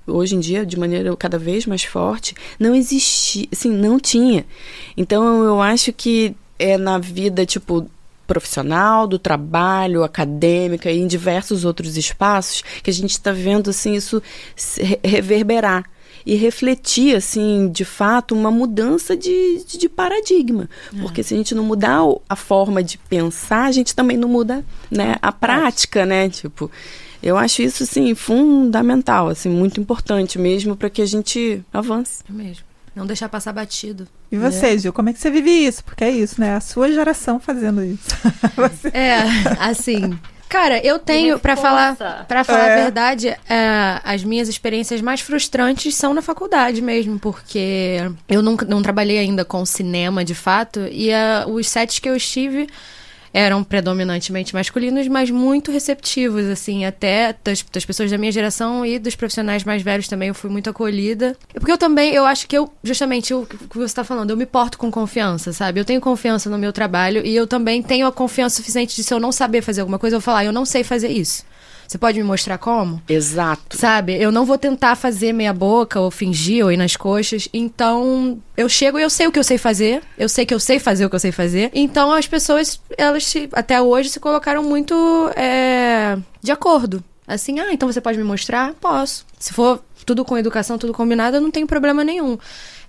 hoje em dia de maneira cada vez mais forte, não existia, assim, não tinha. Então, eu acho que é na vida, tipo, profissional, do trabalho, acadêmica e em diversos outros espaços que a gente está vendo, assim, isso reverberar. E refletir, assim, de fato, uma mudança de paradigma. Porque se a gente não mudar a forma de pensar, a gente também não muda, né, a prática, né? Tipo, eu acho isso, assim, fundamental, assim, muito importante mesmo para que a gente avance. É mesmo. Não deixar passar batido. E você, Gil, como é que você vive isso? Porque é isso, né? A sua geração fazendo isso. Assim... Cara, eu tenho, pra falar a verdade, as minhas experiências mais frustrantes são na faculdade mesmo, porque eu não trabalhei ainda com cinema, de fato, e os sets que eu estive eram predominantemente masculinos, mas muito receptivos, assim, até das pessoas da minha geração e dos profissionais mais velhos também, eu fui muito acolhida. Porque eu acho que justamente, o que você tá falando, eu me porto com confiança, sabe? Eu tenho confiança no meu trabalho e eu também tenho a confiança suficiente de, se eu não saber fazer alguma coisa, eu falar, eu não sei fazer isso. Você pode me mostrar como? Exato. Sabe? Eu não vou tentar fazer meia boca ou fingir ou ir nas coxas. Então, eu chego e eu sei o que eu sei fazer. Eu sei que eu sei fazer o que eu sei fazer. Então, as pessoas, até hoje, se colocaram muito de acordo. Assim, então você pode me mostrar? Posso. Se for tudo com educação, tudo combinado, eu não tenho problema nenhum.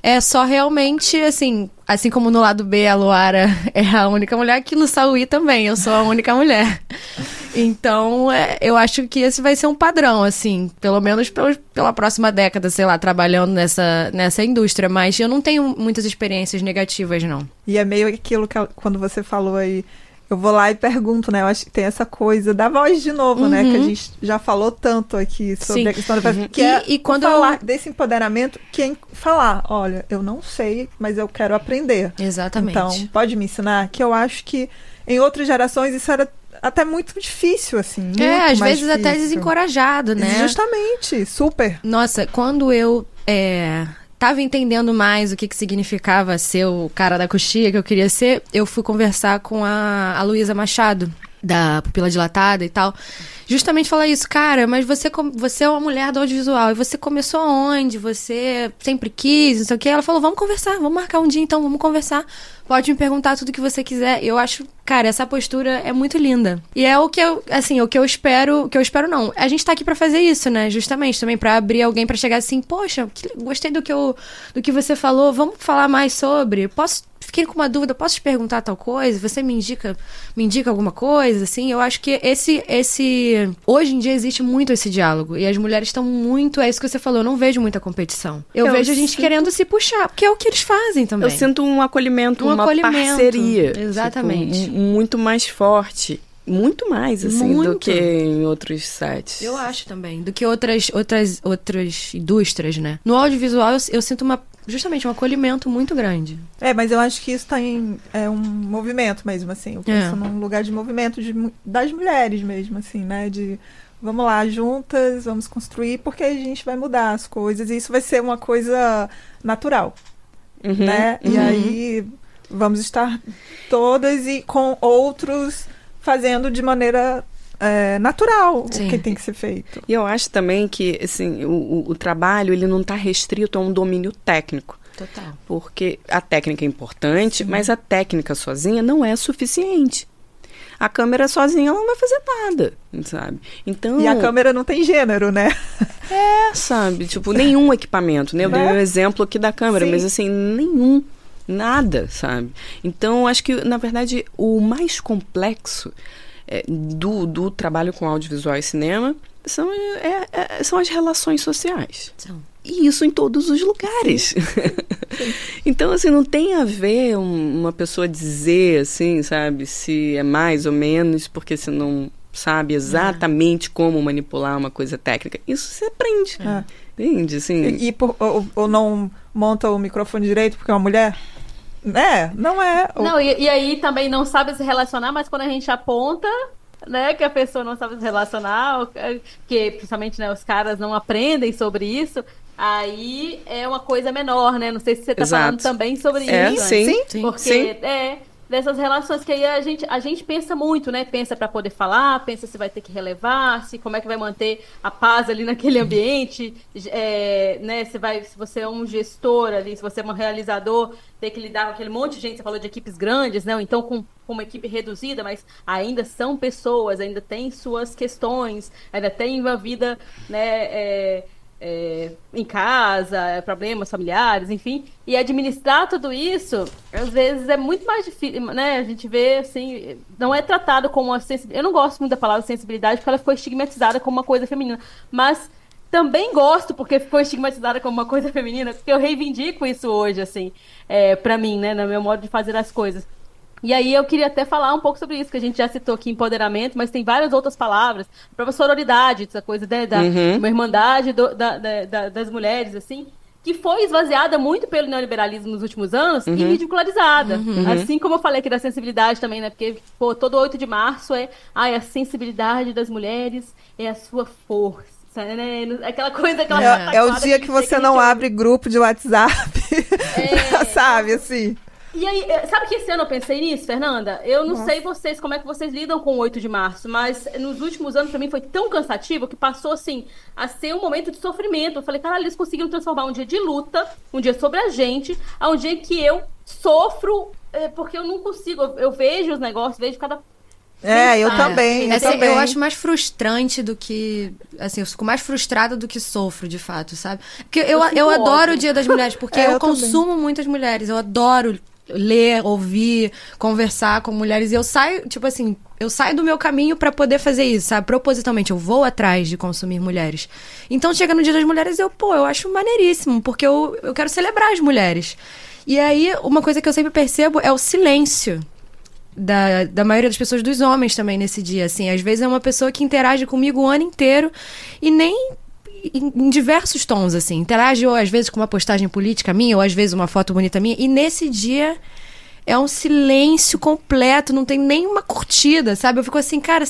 É só realmente, assim como no lado B a Luara é a única mulher, aqui no Sauí também, eu sou a única mulher. Então, eu acho que esse vai ser um padrão, assim, pelo menos pela próxima década, sei lá, trabalhando nessa indústria. Mas eu não tenho muitas experiências negativas, não. E é meio aquilo que quando você falou aí, eu vou lá e pergunto, né? Eu acho que tem essa coisa da voz de novo, né? Que a gente já falou tanto aqui sobre a questão da voz. Que quando falar desse empoderamento, falar, olha, eu não sei, mas eu quero aprender. Exatamente. Então, pode me ensinar? Que eu acho que em outras gerações isso era até muito difícil, assim. Muito às mais vezes difícil. Até desencorajado, né? Justamente, super. Nossa, quando eu tava entendendo mais o que significava ser o cara da coxia que eu queria ser, eu fui conversar com a Luísa Machado, da Pupila Dilatada e tal. Justamente falar isso, cara, mas você é uma mulher do audiovisual, e você começou onde? Você sempre quis, não sei o quê. Ela falou, vamos conversar, vamos marcar um dia então, vamos conversar. Pode me perguntar tudo que você quiser. Eu acho, cara, essa postura é muito linda. E é o que eu espero não. A gente tá aqui pra fazer isso, né? Justamente, também pra abrir alguém pra chegar assim, poxa, gostei do que você falou, vamos falar mais sobre? Fiquei com uma dúvida, posso te perguntar tal coisa? Você me indica alguma coisa, assim? Eu acho que hoje em dia existe muito esse diálogo. E as mulheres estão muito... É isso que você falou, eu não vejo muita competição. Eu vejo a gente querendo se puxar, porque é o que eles fazem também. Eu sinto um acolhimento, uma parceria. Exatamente. Tipo, muito mais forte. Muito mais, assim, do que em outros sites. Eu acho também. Do que outras indústrias, né? No audiovisual, eu sinto justamente um acolhimento muito grande. Mas eu acho que isso tá um movimento mesmo, assim. Eu penso num lugar de movimento das mulheres mesmo, assim, né? De vamos lá, juntas, vamos construir, porque a gente vai mudar as coisas. E isso vai ser uma coisa natural, né? E aí vamos estar todas e com outros fazendo de maneira natural o que tem que ser feito. E eu acho também que assim, o trabalho ele não está restrito a um domínio técnico. Total. Porque a técnica é importante, mas a técnica sozinha não é suficiente. A câmera sozinha ela não vai fazer nada, sabe? Então, e a câmera não tem gênero, né? Sabe? Tipo, nenhum equipamento, né? Eu dei um exemplo aqui da câmera, mas assim, nenhum. Nada, sabe? Então, acho que, na verdade, o mais complexo do trabalho com audiovisual e cinema são as relações sociais. E isso em todos os lugares. Sim. Então, assim, não tem a ver uma pessoa dizer, assim, sabe, se é mais ou menos, porque você não sabe exatamente como manipular uma coisa técnica. Isso se aprende. Entende? Assim. Ou não monta o microfone direito porque é uma mulher? Não é. Não, e aí também não sabe se relacionar, mas quando a gente aponta, né, que a pessoa não sabe se relacionar, que principalmente, né, os caras não aprendem sobre isso, aí é uma coisa menor, né? Não sei se você tá falando também sobre isso. Sim. Porque dessas relações que aí a gente pensa muito, né? Pensa para poder falar, pensa se vai ter que relevar, como é que vai manter a paz ali naquele ambiente, né? Se você é um gestor ali, se você é um realizador, tem que lidar com aquele monte de gente, você falou de equipes grandes, né? Ou então com uma equipe reduzida, mas ainda são pessoas, ainda tem suas questões, ainda tem uma vida, né? Em casa, problemas familiares, enfim, e administrar tudo isso, às vezes é muito mais difícil, né? A gente vê, assim, não é tratado como uma sensibilidade. Eu não gosto muito da palavra sensibilidade porque ela ficou estigmatizada como uma coisa feminina, mas também gosto porque ficou estigmatizada como uma coisa feminina, porque eu reivindico isso hoje, assim, pra mim, né, no meu modo de fazer as coisas. E aí eu queria até falar um pouco sobre isso, que a gente já citou aqui, empoderamento, mas tem várias outras palavras, a própria sororidade, essa coisa uma irmandade das mulheres, assim, que foi esvaziada muito pelo neoliberalismo nos últimos anos e ridicularizada. Assim como eu falei aqui da sensibilidade também, né, porque todo 8 de março a sensibilidade das mulheres é a sua força. Né? Aquela coisa, é o dia que você não abre grupo de WhatsApp, sabe, assim... E aí, sabe que esse ano eu pensei nisso, Fernanda? Eu não sei vocês, como é que vocês lidam com o 8 de março, mas nos últimos anos pra mim foi tão cansativo que passou, assim, a ser um momento de sofrimento. Eu falei, caralho, eles conseguiram transformar um dia de luta, um dia sobre a gente, a um dia que eu sofro, porque eu não consigo, eu vejo os negócios, vejo cada... Eu também. Eu acho mais frustrante do que... Assim, eu fico mais frustrada do que sofro, de fato, sabe? Porque eu adoro o Dia das Mulheres, porque eu consumo muitas mulheres. Eu adoro ler, ouvir, conversar com mulheres. E eu saio, tipo assim, eu saio do meu caminho pra poder fazer isso, sabe? Propositalmente, eu vou atrás de consumir mulheres. Então, chega no Dia das Mulheres, eu acho maneiríssimo, porque eu quero celebrar as mulheres. E aí, uma coisa que eu sempre percebo é o silêncio da maioria das pessoas, dos homens também nesse dia, assim. Às vezes é uma pessoa que interage comigo o ano inteiro e nem em diversos tons, assim. Interage ou às vezes com uma postagem política minha, ou às vezes uma foto bonita minha. E nesse dia é um silêncio completo, não tem nenhuma curtida, sabe? Eu fico assim, cara,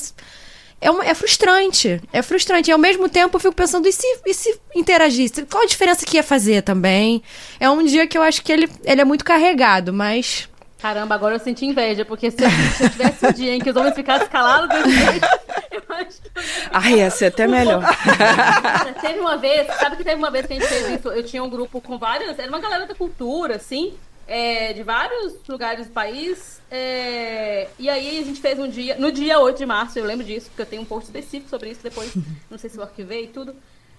é frustrante. É frustrante. E ao mesmo tempo eu fico pensando, e se interagisse? Qual a diferença que ia fazer também? É um dia que eu acho que ele é muito carregado, mas... Caramba, agora eu senti inveja, porque se eu tivesse um dia em que os homens ficassem calados desse jeito, eu acho que... ia ser até melhor. Teve uma vez que a gente fez isso, eu tinha um grupo com vários, era uma galera da cultura, assim, de vários lugares do país, e aí a gente fez um dia, no dia 8 de março, eu lembro disso, porque eu tenho um post específico sobre isso depois, não sei se eu arquivei e tudo,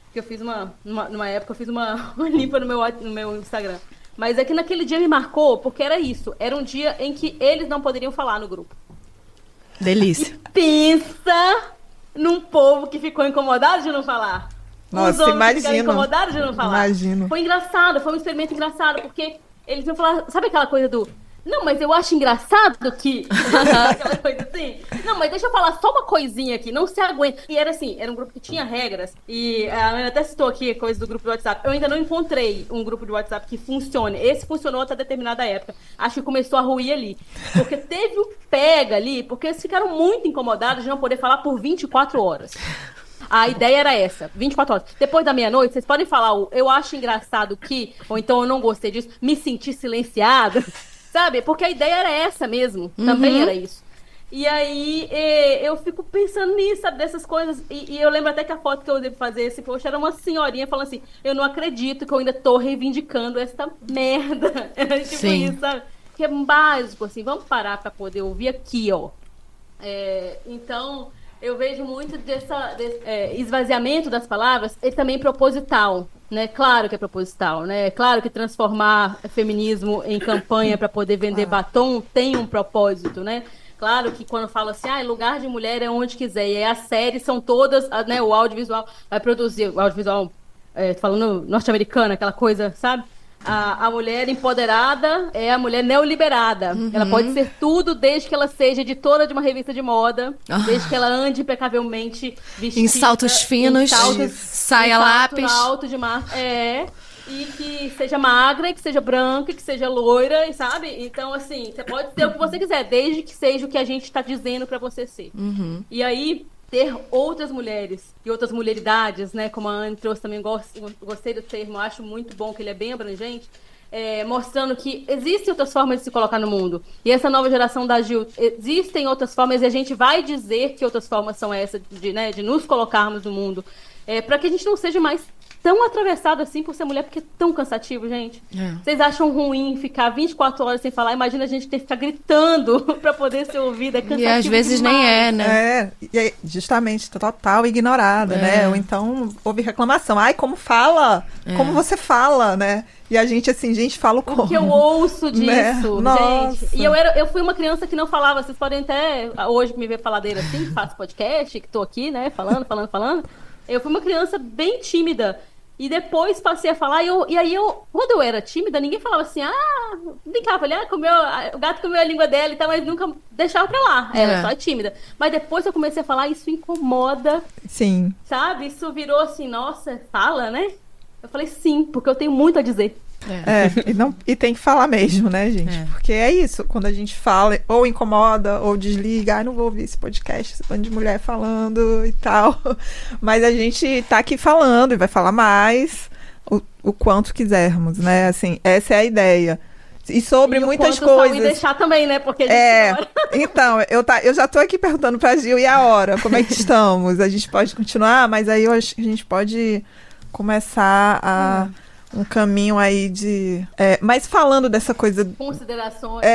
porque eu fiz numa época, eu fiz uma limpa no meu Instagram. Mas é que naquele dia me marcou, porque era isso. Era um dia em que eles não poderiam falar no grupo. Delícia. E pensa num povo que ficou incomodado de não falar. Nossa, os homens imagino. ficaram incomodados de não falar. Imagino. Foi engraçado, foi um experimento engraçado, porque eles iam falar... Sabe aquela coisa do... Não, mas eu acho engraçado que... Aquela coisa assim. Não, mas deixa eu falar só uma coisinha aqui, não se aguenta. E era assim, era um grupo que tinha regras. E a Ana até citou aqui a coisa do grupo do WhatsApp. Eu ainda não encontrei um grupo de WhatsApp que funcione. Esse funcionou até determinada época. Acho que começou a ruir ali. Porque teve um pega ali, porque eles ficaram muito incomodados de não poder falar por 24 horas. A ideia era essa, 24 horas. Depois da meia-noite, vocês podem falar eu acho engraçado que, ou então eu não gostei disso, me senti silenciada. Sabe? Porque a ideia era essa mesmo. Também era isso. E aí, eu fico pensando nisso, sabe? Dessas coisas. E eu lembro até que a foto que eu usei pra fazer esse post era uma senhorinha falando assim, eu não acredito que eu ainda tô reivindicando essa merda. Era tipo isso, sabe? Que é básico, assim. Vamos parar pra poder ouvir aqui, ó. Então, eu vejo muito desse esvaziamento das palavras e também proposital. Né? Claro que é proposital, né? Claro que transformar feminismo em campanha para poder vender batom tem um propósito, né? Claro que quando fala assim, lugar de mulher é onde quiser, e aí as séries são todas, né? O audiovisual vai produzir, o audiovisual, falando norte-americana, aquela coisa, sabe? A mulher empoderada é a mulher neoliberada. Ela pode ser tudo desde que ela seja editora de uma revista de moda, desde que ela ande impecavelmente vestida. Em saltos finos, saia lápis. Alto de marca. E que seja magra, e que seja branca, e que seja loira, sabe? Então, assim, você pode ser o que você quiser, desde que seja o que a gente está dizendo para você ser. E aí... ter outras mulheres e outras mulheridades, né? Como a Anne trouxe também, gostei do termo, acho muito bom, que ele é bem abrangente, mostrando que existem outras formas de se colocar no mundo. E essa nova geração da Gil, existem outras formas, e a gente vai dizer que outras formas são essas, de nos colocarmos no mundo, para que a gente não seja mais tão atravessado assim por ser mulher, porque é tão cansativo, gente. Vocês acham ruim ficar 24 horas sem falar? Imagina a gente ter que ficar gritando pra poder ser ouvida. É cansativo. E às vezes demais. Nem é, né? E é justamente total ignorada, né? Ou então houve reclamação. Ai, como fala? Como você fala, né? E a gente, assim, fala como? Porque eu ouço disso, né? Gente. E eu fui uma criança que não falava. Vocês podem até hoje me ver faladeira assim, que faço podcast, que tô aqui, né? Falando. Eu fui uma criança bem tímida. E depois passei a falar, e aí quando eu era tímida, ninguém falava assim, brincava ali, o gato comeu a língua dela e tal, mas nunca deixava pra lá, ela só é tímida. Mas depois eu comecei a falar, isso incomoda. Sim. Sabe? Isso virou assim, nossa, fala, né? Eu falei sim, porque eu tenho muito a dizer. E tem que falar mesmo, né, gente? Porque é isso, quando a gente fala, ou incomoda, ou desliga, não vou ouvir esse podcast, esse bando de mulher falando e tal. Mas a gente tá aqui falando e vai falar mais o quanto quisermos, né? Assim, essa é a ideia. E sobre e muitas o quanto coisas. E deixar também, né? Porque a gente Então, eu já tô aqui perguntando pra Gil, e a hora? Como é que estamos? A gente pode continuar, mas aí eu acho que a gente pode começar um caminho aí de... mas falando dessa coisa... Considerações.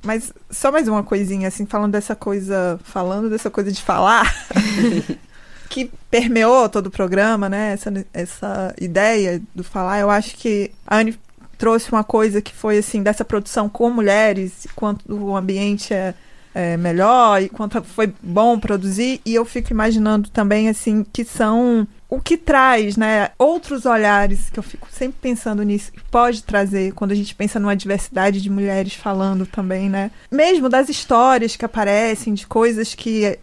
Mas só mais uma coisinha, assim, falando dessa coisa de falar... que permeou todo o programa, né? Essa ideia do falar, eu acho que a Anne trouxe uma coisa que foi, assim, dessa produção com mulheres, quanto o ambiente é melhor e quanto foi bom produzir, e eu fico imaginando também, assim, que são o que traz, né, outros olhares, que eu fico sempre pensando nisso, que pode trazer, quando a gente pensa numa diversidade de mulheres falando também, né, mesmo das histórias que aparecem, de coisas que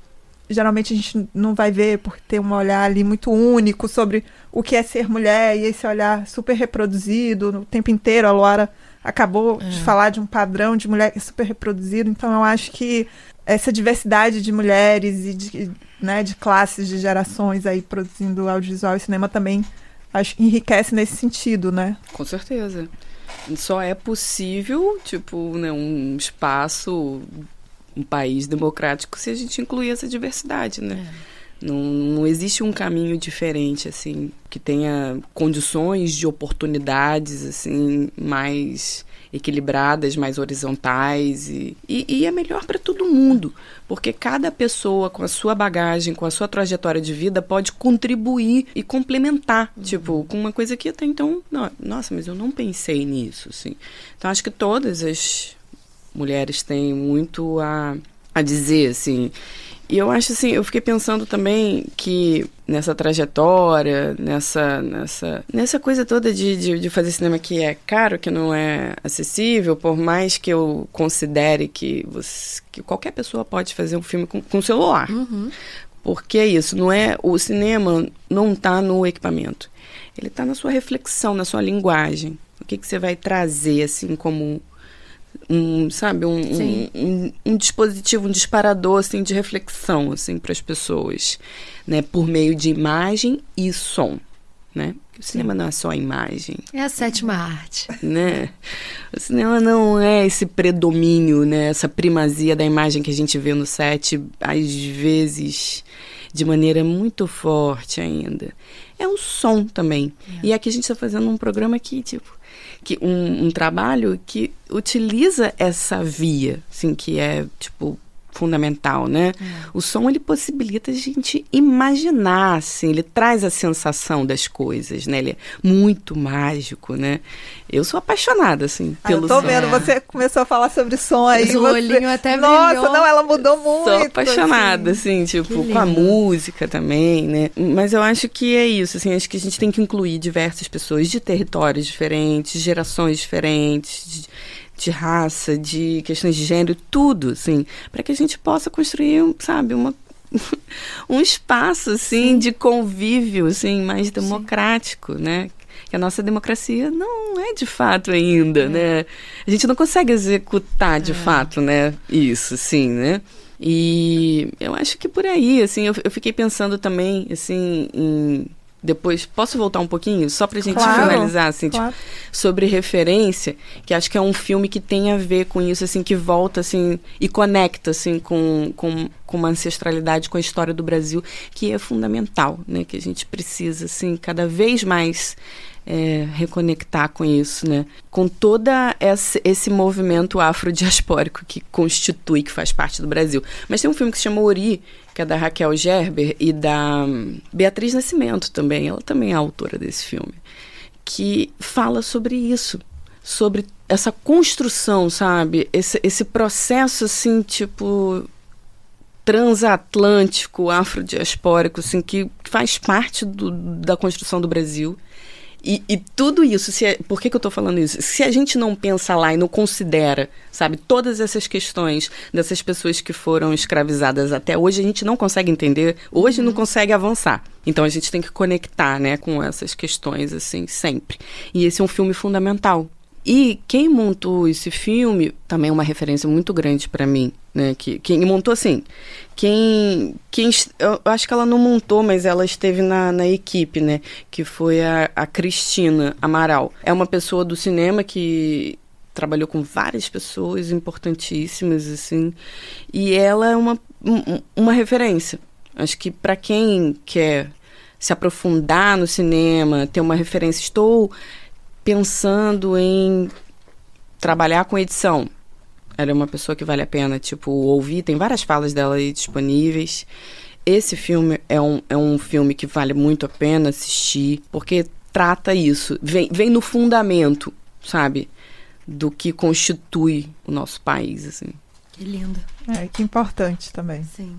geralmente a gente não vai ver por ter um olhar ali muito único sobre o que é ser mulher, e esse olhar super reproduzido no tempo inteiro. A Luara acabou de falar de um padrão de mulher que é super reproduzido, então eu acho que essa diversidade de mulheres e de classes, de gerações aí produzindo audiovisual e cinema também acho que enriquece nesse sentido, né? Com certeza. Só é possível, tipo, né, um espaço... um país democrático se a gente incluir essa diversidade, né? Não existe um caminho diferente, assim, que tenha condições de oportunidades, assim, mais equilibradas, mais horizontais e é melhor para todo mundo, porque cada pessoa com a sua bagagem, com a sua trajetória de vida pode contribuir e complementar, tipo, com uma coisa que até então, nossa, mas eu não pensei nisso, assim. Então, acho que todas as mulheres têm muito a dizer, assim. E eu acho, assim, eu fiquei pensando também que nessa trajetória, nessa coisa toda de fazer cinema que é caro, que não é acessível, por mais que eu considere que qualquer pessoa pode fazer um filme com celular. Porque é isso, não é, o cinema não está no equipamento. Ele está na sua reflexão, na sua linguagem. O que você vai trazer, assim, como... um dispositivo, um disparador, assim, de reflexão, assim, para as pessoas, né, por meio de imagem e som, né? Porque o cinema não é só a imagem. É a sétima arte. Né? O cinema não é esse predomínio, né, essa primazia da imagem que a gente vê no set, às vezes de maneira muito forte ainda. É o som também. E aqui a gente está fazendo um programa que, tipo, um trabalho que utiliza essa via, assim, que é, tipo, fundamental, né? O som, ele possibilita a gente imaginar, assim, ele traz a sensação das coisas, né? Ele é muito mágico, né? Eu sou apaixonada, assim, pelo som. Eu tô vendo, você começou a falar sobre som aí. O olhinho até Nossa, brilhou. não, ela mudou muito. Sou apaixonada, assim, tipo, com a música também, né? Mas eu acho que é isso, assim, acho que a gente tem que incluir diversas pessoas de territórios diferentes, gerações diferentes, de raça, de questões de gênero, tudo, assim, para que a gente possa construir, sabe, um espaço, assim, de convívio, assim, mais democrático, né? Que a nossa democracia não é de fato ainda, né? A gente não consegue executar de fato, né? Isso, sim, né? E eu acho que por aí, assim, eu fiquei pensando também, assim, em... Depois, posso voltar um pouquinho? Só pra gente finalizar, assim, tipo, sobre referência, que acho que é um filme que tem a ver com isso, assim, que volta, assim, e conecta, assim, com uma ancestralidade, com a história do Brasil, que é fundamental, né? Que a gente precisa, assim, cada vez mais reconectar com isso, né? Com todo esse movimento afrodiaspórico que constitui, que faz parte do Brasil. Mas tem um filme que se chama Ori, que é da Raquel Gerber e da Beatriz Nascimento também. Ela também é a autora desse filme. Que fala sobre isso. Sobre essa construção, sabe? Esse processo, assim, tipo... transatlântico, afrodiaspórico, assim, que faz parte da construção do Brasil. E tudo isso, por que eu estou falando isso? Se a gente não pensa lá e não considera, sabe, todas essas questões dessas pessoas que foram escravizadas até hoje, a gente não consegue entender, hoje não consegue avançar. Então a gente tem que conectar, né, com essas questões, assim, sempre. E esse é um filme fundamental. E quem montou esse filme, também é uma referência muito grande para mim, né? Quem montou, assim, eu acho que ela não montou, mas ela esteve na equipe, né? Que foi a Cristina Amaral. É uma pessoa do cinema que trabalhou com várias pessoas importantíssimas, assim, e ela é uma referência. Acho que para quem quer se aprofundar no cinema, ter uma referência, estou pensando em trabalhar com edição. Ela é uma pessoa que vale a pena, tipo, ouvir. Tem várias falas dela aí disponíveis. Esse filme é um filme que vale muito a pena assistir, porque trata isso. Vem no fundamento, sabe? Do que constitui o nosso país, assim. Que lindo. Que importante também. Sim.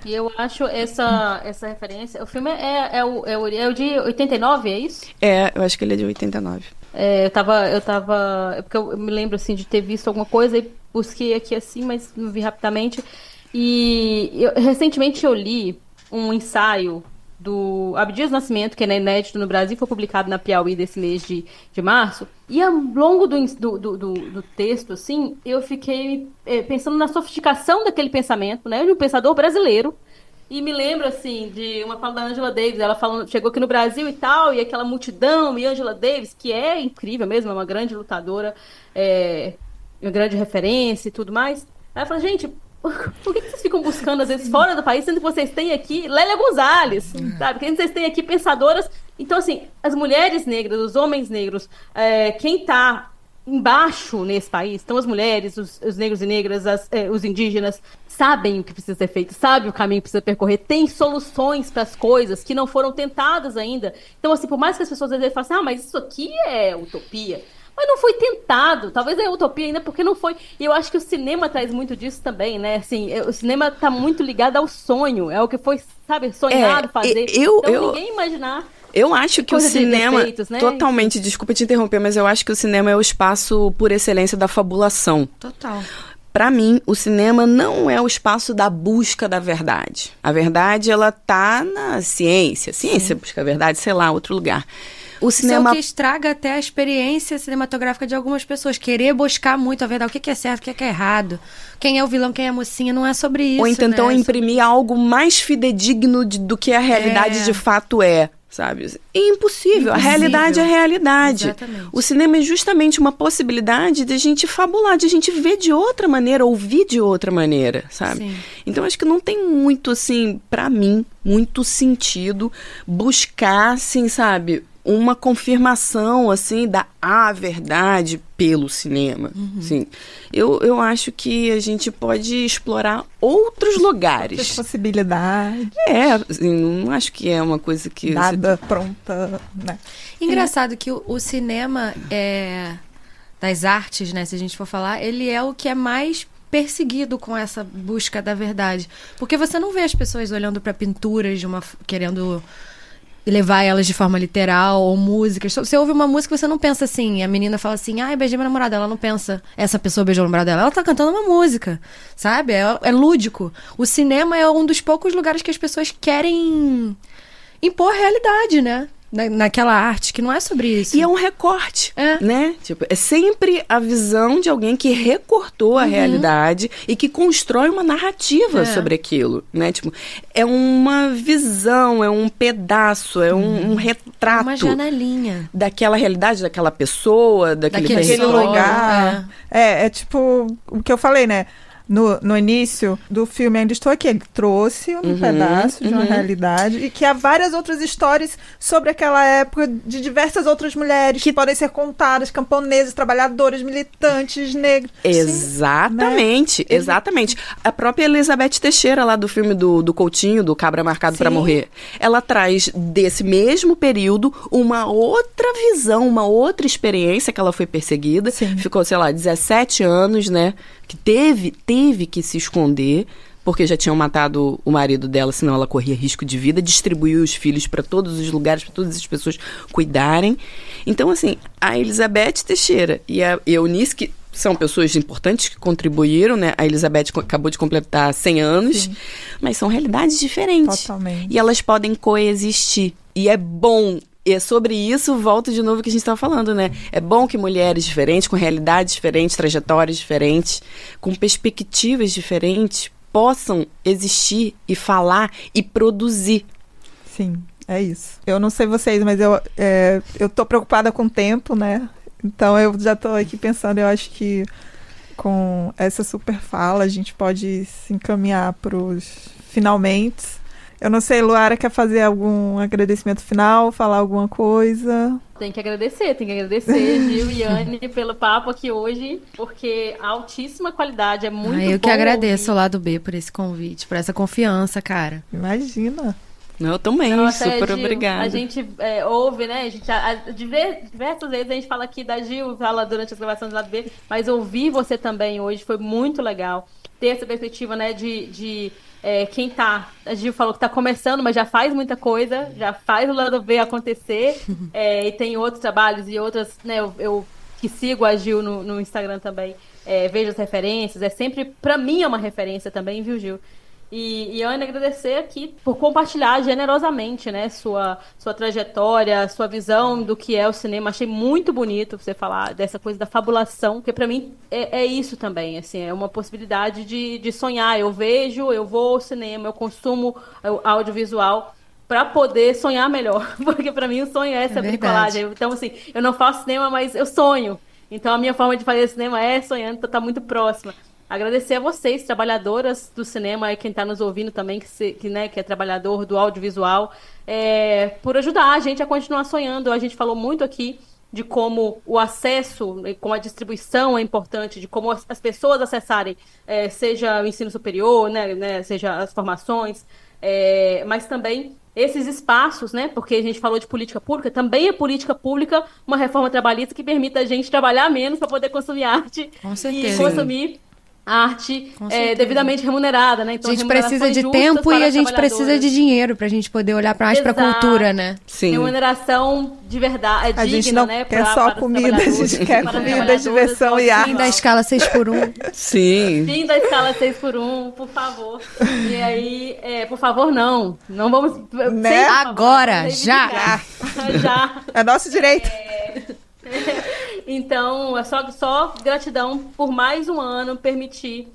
E eu acho essa referência... O filme é o de 89, é isso? Eu acho que ele é de 89. Eu tava... Porque eu me lembro, assim, de ter visto alguma coisa e busquei aqui, assim, mas não vi rapidamente. E recentemente eu li um ensaio do Abdias Nascimento, que é inédito no Brasil, foi publicado na Piauí desse mês de março. E ao longo do texto, assim, eu fiquei pensando na sofisticação daquele pensamento, né, de um pensador brasileiro. E me lembro, assim, de uma fala da Angela Davis, ela falando, chegou aqui no Brasil e tal, e aquela multidão, e Angela Davis, que é incrível mesmo, é uma grande lutadora, uma grande referência e tudo mais. Aí eu falei, gente, por que vocês ficam buscando, às vezes, fora do país, sendo que vocês têm aqui Lélia Gonzalez, sabe? Que vocês têm aqui pensadoras. Então, assim, as mulheres negras, os homens negros, quem está embaixo nesse país, então as mulheres, os negros e negras, os indígenas, sabem o que precisa ser feito, sabem o caminho que precisa percorrer, tem soluções para as coisas que não foram tentadas ainda. Então, assim, por mais que as pessoas às vezes falem assim, mas isso aqui é utopia, mas não foi tentado, talvez é utopia ainda porque não foi. E eu acho que o cinema traz muito disso também, né? Assim, o cinema está muito ligado ao sonho, é o que foi, sabe, sonhado fazer. Então ninguém imaginar. Eu acho que o cinema, defeitos, né? Totalmente, desculpa te interromper, mas eu acho que o cinema é o espaço por excelência da fabulação. Total. Para mim, o cinema não é o espaço da busca da verdade. A verdade, ela tá na ciência. Ciência busca a verdade, sei lá, outro lugar. O cinema... Isso é o que estraga até a experiência cinematográfica de algumas pessoas. Querer buscar muito a verdade. O que é certo, o que é errado. Quem é o vilão, quem é a mocinha. Não é sobre isso, ou então imprimir algo mais fidedigno do que a realidade de fato é. Sabe? É impossível. A realidade é a realidade. Exatamente. O cinema é justamente uma possibilidade de a gente fabular, de a gente ver de outra maneira, ouvir de outra maneira, sabe? Sim. Então, acho que não tem muito, assim, pra mim, muito sentido buscar, assim, sabe, uma confirmação, assim, da verdade pelo cinema. Assim, eu acho que a gente pode explorar outros lugares. Outras possibilidades. Assim, não acho que é uma coisa que... Nada pronta, né? Engraçado que o cinema das artes, né, se a gente for falar, ele é o que é mais perseguido com essa busca da verdade. Porque você não vê as pessoas olhando para pinturas querendo levar elas de forma literal, ou músicas. Você ouve uma música e você não pensa assim, a menina fala assim, beijei minha namorada, ela não pensa, essa pessoa beijou a namorada dela, ela tá cantando uma música, sabe? É lúdico. O cinema é um dos poucos lugares que as pessoas querem impor realidade, né? Naquela arte, que não é sobre isso. E é um recorte, né? Tipo, é sempre a visão de alguém que recortou a realidade e que constrói uma narrativa sobre aquilo, né? Tipo, é uma visão, é um pedaço, é um retrato. Uma janelinha. Daquela realidade, daquela pessoa, daquele lugar. É tipo o que eu falei, né? No início do filme Ainda Estou Aqui, ele trouxe um pedaço de uma realidade e que há várias outras histórias sobre aquela época de diversas outras mulheres que podem ser contadas, camponesas, trabalhadoras, militantes, negros. Exatamente, né? Exatamente. A própria Elizabeth Teixeira, lá do filme do Coutinho, do Cabra Marcado para Morrer, ela traz desse mesmo período uma outra visão, uma outra experiência que ela foi perseguida. Ficou, sei lá, 17 anos, né? Que teve que se esconder, porque já tinham matado o marido dela, senão ela corria risco de vida, distribuiu os filhos para todos os lugares, para todas as pessoas cuidarem. Então, assim, a Elizabeth Teixeira e a Eunice, que são pessoas importantes que contribuíram, né? A Elizabeth acabou de completar 100 anos, mas são realidades diferentes. Totalmente. E elas podem coexistir. E é bom. E é sobre isso, volto de novo ao que a gente estava falando, né? É bom que mulheres diferentes, com realidades diferentes, trajetórias diferentes, com perspectivas diferentes, possam existir e falar e produzir. Sim, é isso. Eu não sei vocês, mas eu tô preocupada com o tempo, né? Então eu já tô aqui pensando, eu acho que com essa super fala a gente pode se encaminhar pros finalmente. Eu não sei, Luara, quer fazer algum agradecimento final, falar alguma coisa? Tem que agradecer, Gil e Anne, pelo papo aqui hoje, porque a altíssima qualidade é muito bom. Eu que agradeço ao Lado B por esse convite, por essa confiança, cara. Imagina. Eu também, Nossa, super Gil, obrigada. A gente ouve, né? Diversas vezes a gente fala aqui da Gil, fala durante as gravações do Lado B, mas ouvir você também hoje foi muito legal. Ter essa perspectiva, né, de quem tá, a Gil falou que tá começando, mas já faz muita coisa, já faz o Lado B acontecer, e tem outros trabalhos e outras, né, eu que sigo a Gil no Instagram também, vejo as referências, sempre, pra mim é uma referência também, viu, Gil? E Anne, agradecer aqui por compartilhar generosamente, né, sua trajetória, sua visão do que é o cinema. Achei muito bonito você falar dessa coisa da fabulação, porque para mim é isso também, assim, é uma possibilidade de sonhar. Eu vou ao cinema, eu consumo audiovisual para poder sonhar melhor, porque para mim o sonho é essa bricolagem. Então, assim, eu não faço cinema, mas eu sonho. Então, a minha forma de fazer cinema é sonhando, então tá muito próxima. Agradecer a vocês, trabalhadoras do cinema, e quem está nos ouvindo também, que é trabalhador do audiovisual, por ajudar a gente a continuar sonhando. A gente falou muito aqui de como o acesso, como a distribuição é importante, de como as pessoas acessarem, seja o ensino superior, né, seja as formações, mas também esses espaços, né, porque a gente falou de política pública, também é política pública uma reforma trabalhista que permita a gente trabalhar menos para poder consumir arte. Com certeza. E consumir arte devidamente remunerada, né? Então, a gente precisa de tempo e a gente precisa de dinheiro pra gente poder olhar mais pra cultura, né? Sim. Remuneração de verdade, a gente não quer só comida, a gente quer comida, diversão e arte. Fim da escala 6x1. Sim. Fim da escala 6x1, por favor. E aí, por favor, não vamos... Né? Agora, já. É nosso direito. Então, é só gratidão por mais um ano permitir,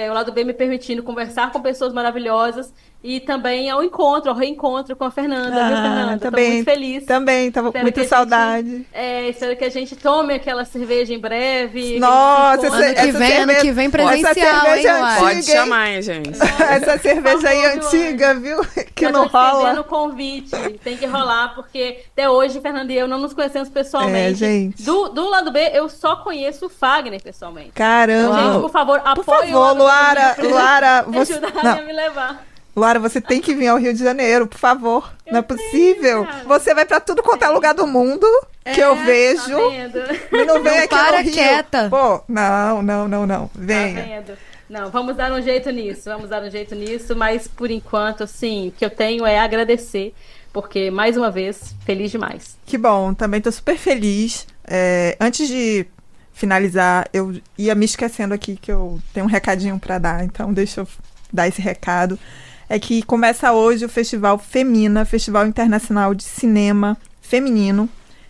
o Lado B me permitindo conversar com pessoas maravilhosas e também ao reencontro com a Fernanda, viu, Fernanda? Também, tô muito feliz. Também, tava com muita saudade. Espero que a gente tome aquela cerveja em breve. Nossa, ano que vem presencial, hein, Pode chamar, gente. Essa cerveja aí antiga, viu? Que não rola. No convite, tem que rolar, porque até hoje, Fernanda e eu não nos conhecemos pessoalmente. Gente. Do Lado B, eu só conheço o Fagner pessoalmente. Caramba. Gente, por favor, apoie. Por favor, Luara, você... Ajudar a me levar. Luara, você tem que vir ao Rio de Janeiro, por favor. Não é possível. Você vai pra tudo quanto é lugar do mundo que eu vejo. Tá vendo? E não vem aqui no Rio. Quieta. Pô, não. Venha. Tá vendo? Não, vamos dar um jeito nisso, mas por enquanto, assim, o que eu tenho é agradecer, porque, mais uma vez, feliz demais. Que bom, também tô super feliz. Antes de finalizar, eu ia me esquecendo aqui que eu tenho um recadinho pra dar, então deixa eu dar esse recado. É que começa hoje o Festival Femina, Festival Internacional de Cinema Feminino,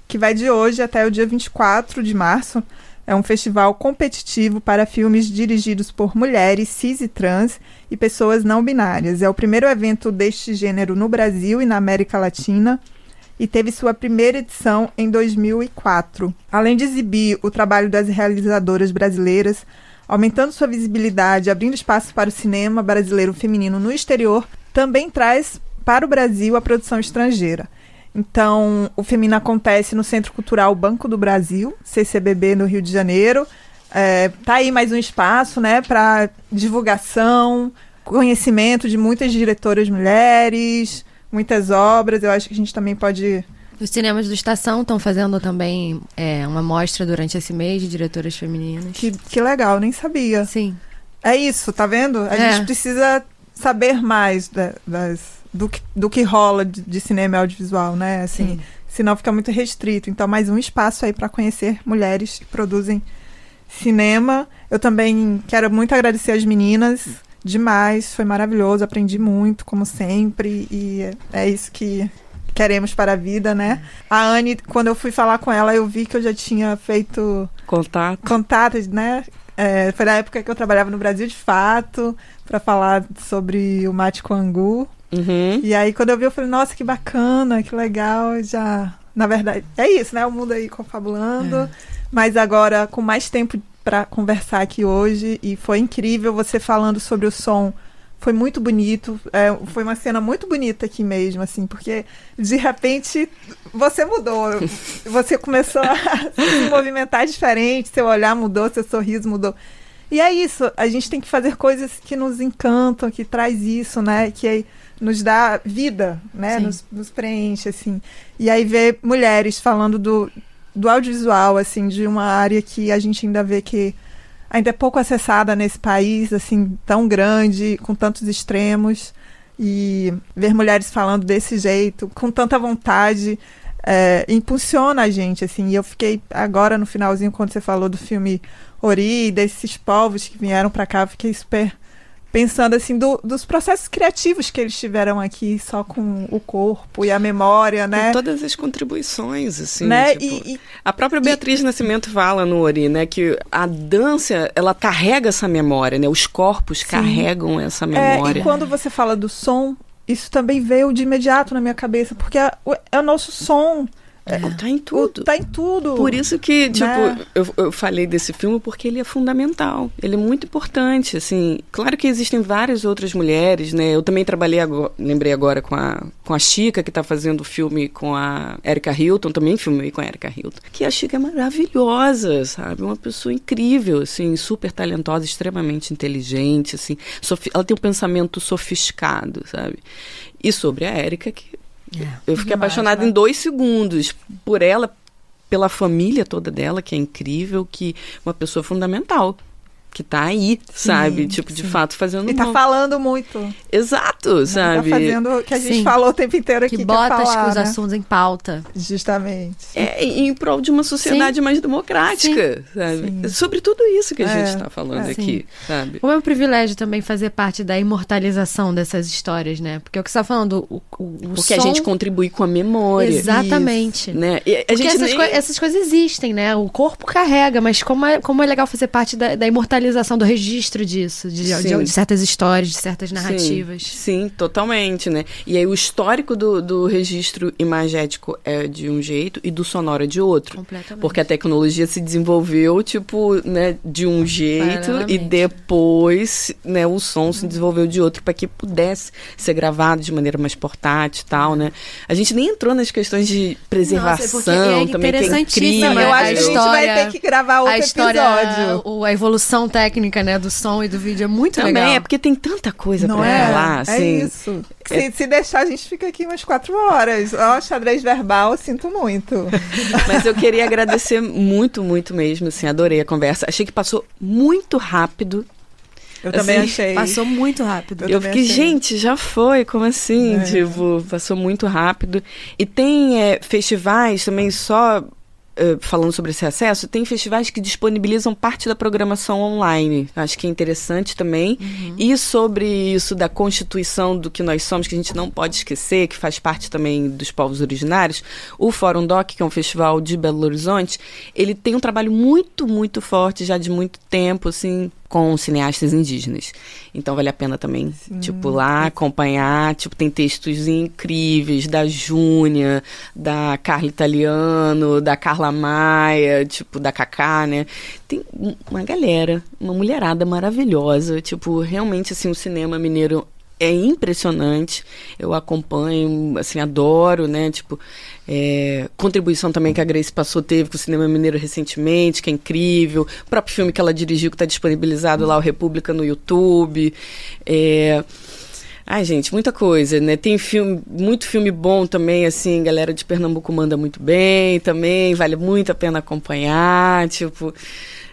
que vai de hoje até o dia 24 de março. É um festival competitivo para filmes dirigidos por mulheres cis e trans e pessoas não binárias. É o primeiro evento deste gênero no Brasil e na América Latina e teve sua primeira edição em 2004. Além de exibir o trabalho das realizadoras brasileiras, aumentando sua visibilidade, abrindo espaço para o cinema brasileiro feminino no exterior, também traz para o Brasil a produção estrangeira. Então, o Femina acontece no Centro Cultural Banco do Brasil, CCBB, no Rio de Janeiro. Tá aí mais um espaço, né, para divulgação, conhecimento de muitas diretoras mulheres, muitas obras. Eu acho que a gente também pode... Os cinemas do Estação estão fazendo também uma mostra durante esse mês de diretoras femininas. Que legal, nem sabia. Sim. É isso, tá vendo? A gente precisa saber mais do que rola de cinema e audiovisual, né? Assim, sim. Senão fica muito restrito. Então, mais um espaço aí para conhecer mulheres que produzem cinema. Eu também quero muito agradecer as meninas. Demais, foi maravilhoso, aprendi muito, como sempre. E é isso que queremos para a vida, né? A Anne, quando eu fui falar com ela, eu vi que eu já tinha feito contatos, né? Foi na época que eu trabalhava no Brasil de Fato, para falar sobre o Mate com Angu. Uhum. E aí, quando eu vi, eu falei, nossa, que bacana, que legal. Já, na verdade, é isso, né? O mundo aí confabulando. mas agora com mais tempo para conversar aqui hoje, e foi incrível você falando sobre o som. Foi muito bonito, foi uma cena muito bonita aqui mesmo, assim, porque de repente você mudou, você começou a se movimentar diferente, seu olhar mudou, seu sorriso mudou. E é isso, a gente tem que fazer coisas que nos encantam, que traz isso, né, que aí nos dá vida, né, nos preenche, assim. E aí ver mulheres falando do audiovisual, assim, de uma área que a gente ainda vê que ainda é pouco acessada nesse país, assim, tão grande, com tantos extremos, e ver mulheres falando desse jeito, com tanta vontade, impulsiona a gente, assim. E eu fiquei agora no finalzinho, quando você falou do filme Ori, desses povos que vieram para cá, eu fiquei super pensando, assim, dos processos criativos que eles tiveram aqui, só com o corpo e a memória, né? Com todas as contribuições, assim, né? Tipo, a própria Beatriz Nascimento fala no Ori, né, que a dança, ela carrega essa memória, né? Os corpos carregam essa memória. E quando você fala do som, isso também veio de imediato na minha cabeça, porque é o nosso som. Tá em tudo. Tá em tudo. Por isso que, tipo, né? eu falei desse filme porque ele é fundamental. Ele é muito importante, assim. Claro que existem várias outras mulheres, né? Eu também trabalhei, lembrei agora com a Chica, que tá fazendo o filme com a Erika Hilton. Também filmei com a Erika Hilton. Que a Chica é maravilhosa, sabe? Uma pessoa incrível, assim, super talentosa, extremamente inteligente, assim. Ela tem um pensamento sofisticado, sabe? E sobre a Erika, que eu fiquei apaixonada em 2 segundos por ela, pela família toda dela, que é incrível, que uma pessoa fundamental, que tá aí, sabe? Tipo, de fato, fazendo... E tá falando muito. Exato, sabe? Tá fazendo o que a gente falou o tempo inteiro aqui. Que bota os né? assuntos em pauta. Justamente. Em prol de uma sociedade mais democrática, sabe? Sobre tudo isso que a gente tá falando aqui, sabe? Como é um privilégio também fazer parte da imortalização dessas histórias, né? Porque é o que você tá falando, porque a gente contribui com a memória. Exatamente. Isso, né? E a porque gente essas coisas existem, né? O corpo carrega, mas como é legal fazer parte da imortalização, do registro disso, de certas histórias, de certas narrativas. Sim, totalmente, né? E aí o histórico do registro imagético é de um jeito e do sonoro é de outro. Completamente. Porque a tecnologia se desenvolveu, tipo, né, de um jeito e depois, né, o som se desenvolveu de outro para que pudesse ser gravado de maneira mais portátil e tal, né? A gente nem entrou nas questões de preservação também, que é incrível. Eu acho que a gente vai ter que gravar outro episódio. A evolução técnica, né, do som e do vídeo é muito também legal. É porque tem tanta coisa pra falar, assim. É isso. Se deixar, a gente fica aqui umas 4 horas. Ó, xadrez verbal, sinto muito. Mas eu queria agradecer muito, muito mesmo, assim, adorei a conversa. Achei que passou muito rápido. Eu também achei. Passou muito rápido. Eu fiquei, gente, já foi? Como assim? Tipo, passou muito rápido. E tem festivais também só... falando sobre esse acesso, tem festivais que disponibilizam parte da programação online. Acho que é interessante também. E sobre isso da constituição do que nós somos, que a gente não pode esquecer, que faz parte também dos povos originários, o Fórum Doc, que é um festival de Belo Horizonte, ele tem um trabalho muito, muito forte, já de muito tempo, assim, com cineastas indígenas. Então vale a pena também, tipo, lá acompanhar. Tipo, tem textos incríveis da Júnia, da Carla Italiano, da Carla Maia, tipo, da Cacá, né? Tem uma galera, uma mulherada maravilhosa. Tipo, realmente, assim, o cinema mineiro é impressionante. Eu acompanho, assim, adoro, né? Tipo, contribuição também que a Grace Passou teve com o cinema mineiro recentemente, que é incrível. O próprio filme que ela dirigiu, que está disponibilizado lá, o República, no YouTube. Ai, gente, muita coisa, né? Tem muito filme bom também, assim, galera de Pernambuco manda muito bem também, vale muito a pena acompanhar, tipo...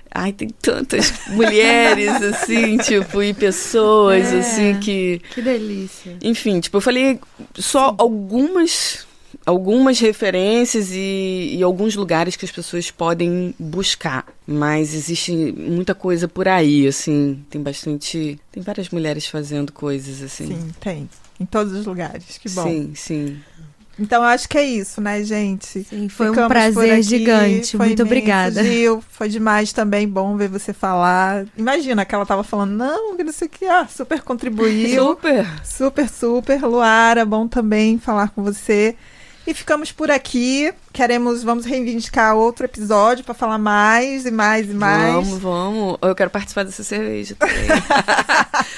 Ai, tem tantas mulheres, assim, tipo, e pessoas, assim, que... Que delícia. Enfim, tipo, eu falei só algumas referências e alguns lugares que as pessoas podem buscar. Mas existe muita coisa por aí, assim. Tem várias mulheres fazendo coisas, assim. Sim, tem. Em todos os lugares. Que bom. Sim, sim. Então, eu acho que é isso, né, gente? Sim, foi um prazer gigante. Muito obrigada. Gil, foi demais também, bom ver você falar. Imagina que ela tava falando, não sei o que, super contribuiu. Super. Luara, bom também falar com você. E ficamos por aqui. Vamos reivindicar outro episódio para falar mais e mais e mais. Vamos. Eu quero participar dessa cerveja também.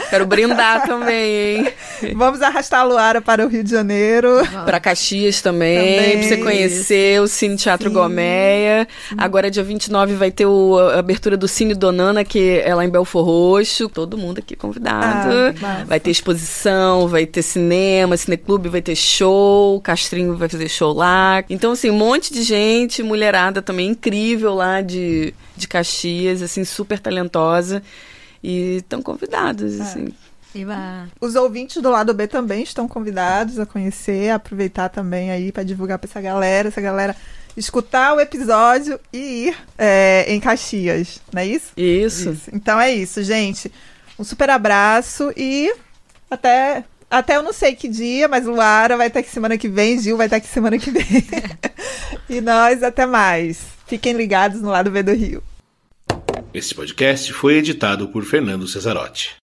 Quero brindar também, hein? Vamos arrastar a Luara para o Rio de Janeiro. Para Caxias também, pra você conhecer o Cine Teatro Gomeia. Agora, dia 29, vai ter a abertura do Cine Donana, que é lá em Belfor Roxo. Todo mundo aqui convidado. Vai ter exposição, vai ter cinema, cineclube, vai ter show. O Castrinho vai fazer show lá. Então, assim, um monte de gente, mulherada também incrível lá de Caxias, assim, super talentosa. E estão convidados, assim. Os ouvintes do Lado B também estão convidados a conhecer, a aproveitar também aí para divulgar para essa galera escutar o episódio e ir em Caxias, não é isso? Isso. Então é isso, gente. Um super abraço e até eu não sei que dia, mas Luara vai estar aqui semana que vem, Gil vai estar aqui semana que vem. E nós, até mais. Fiquem ligados no Lado B do Rio. Esse podcast foi editado por Fernando Cesarotti.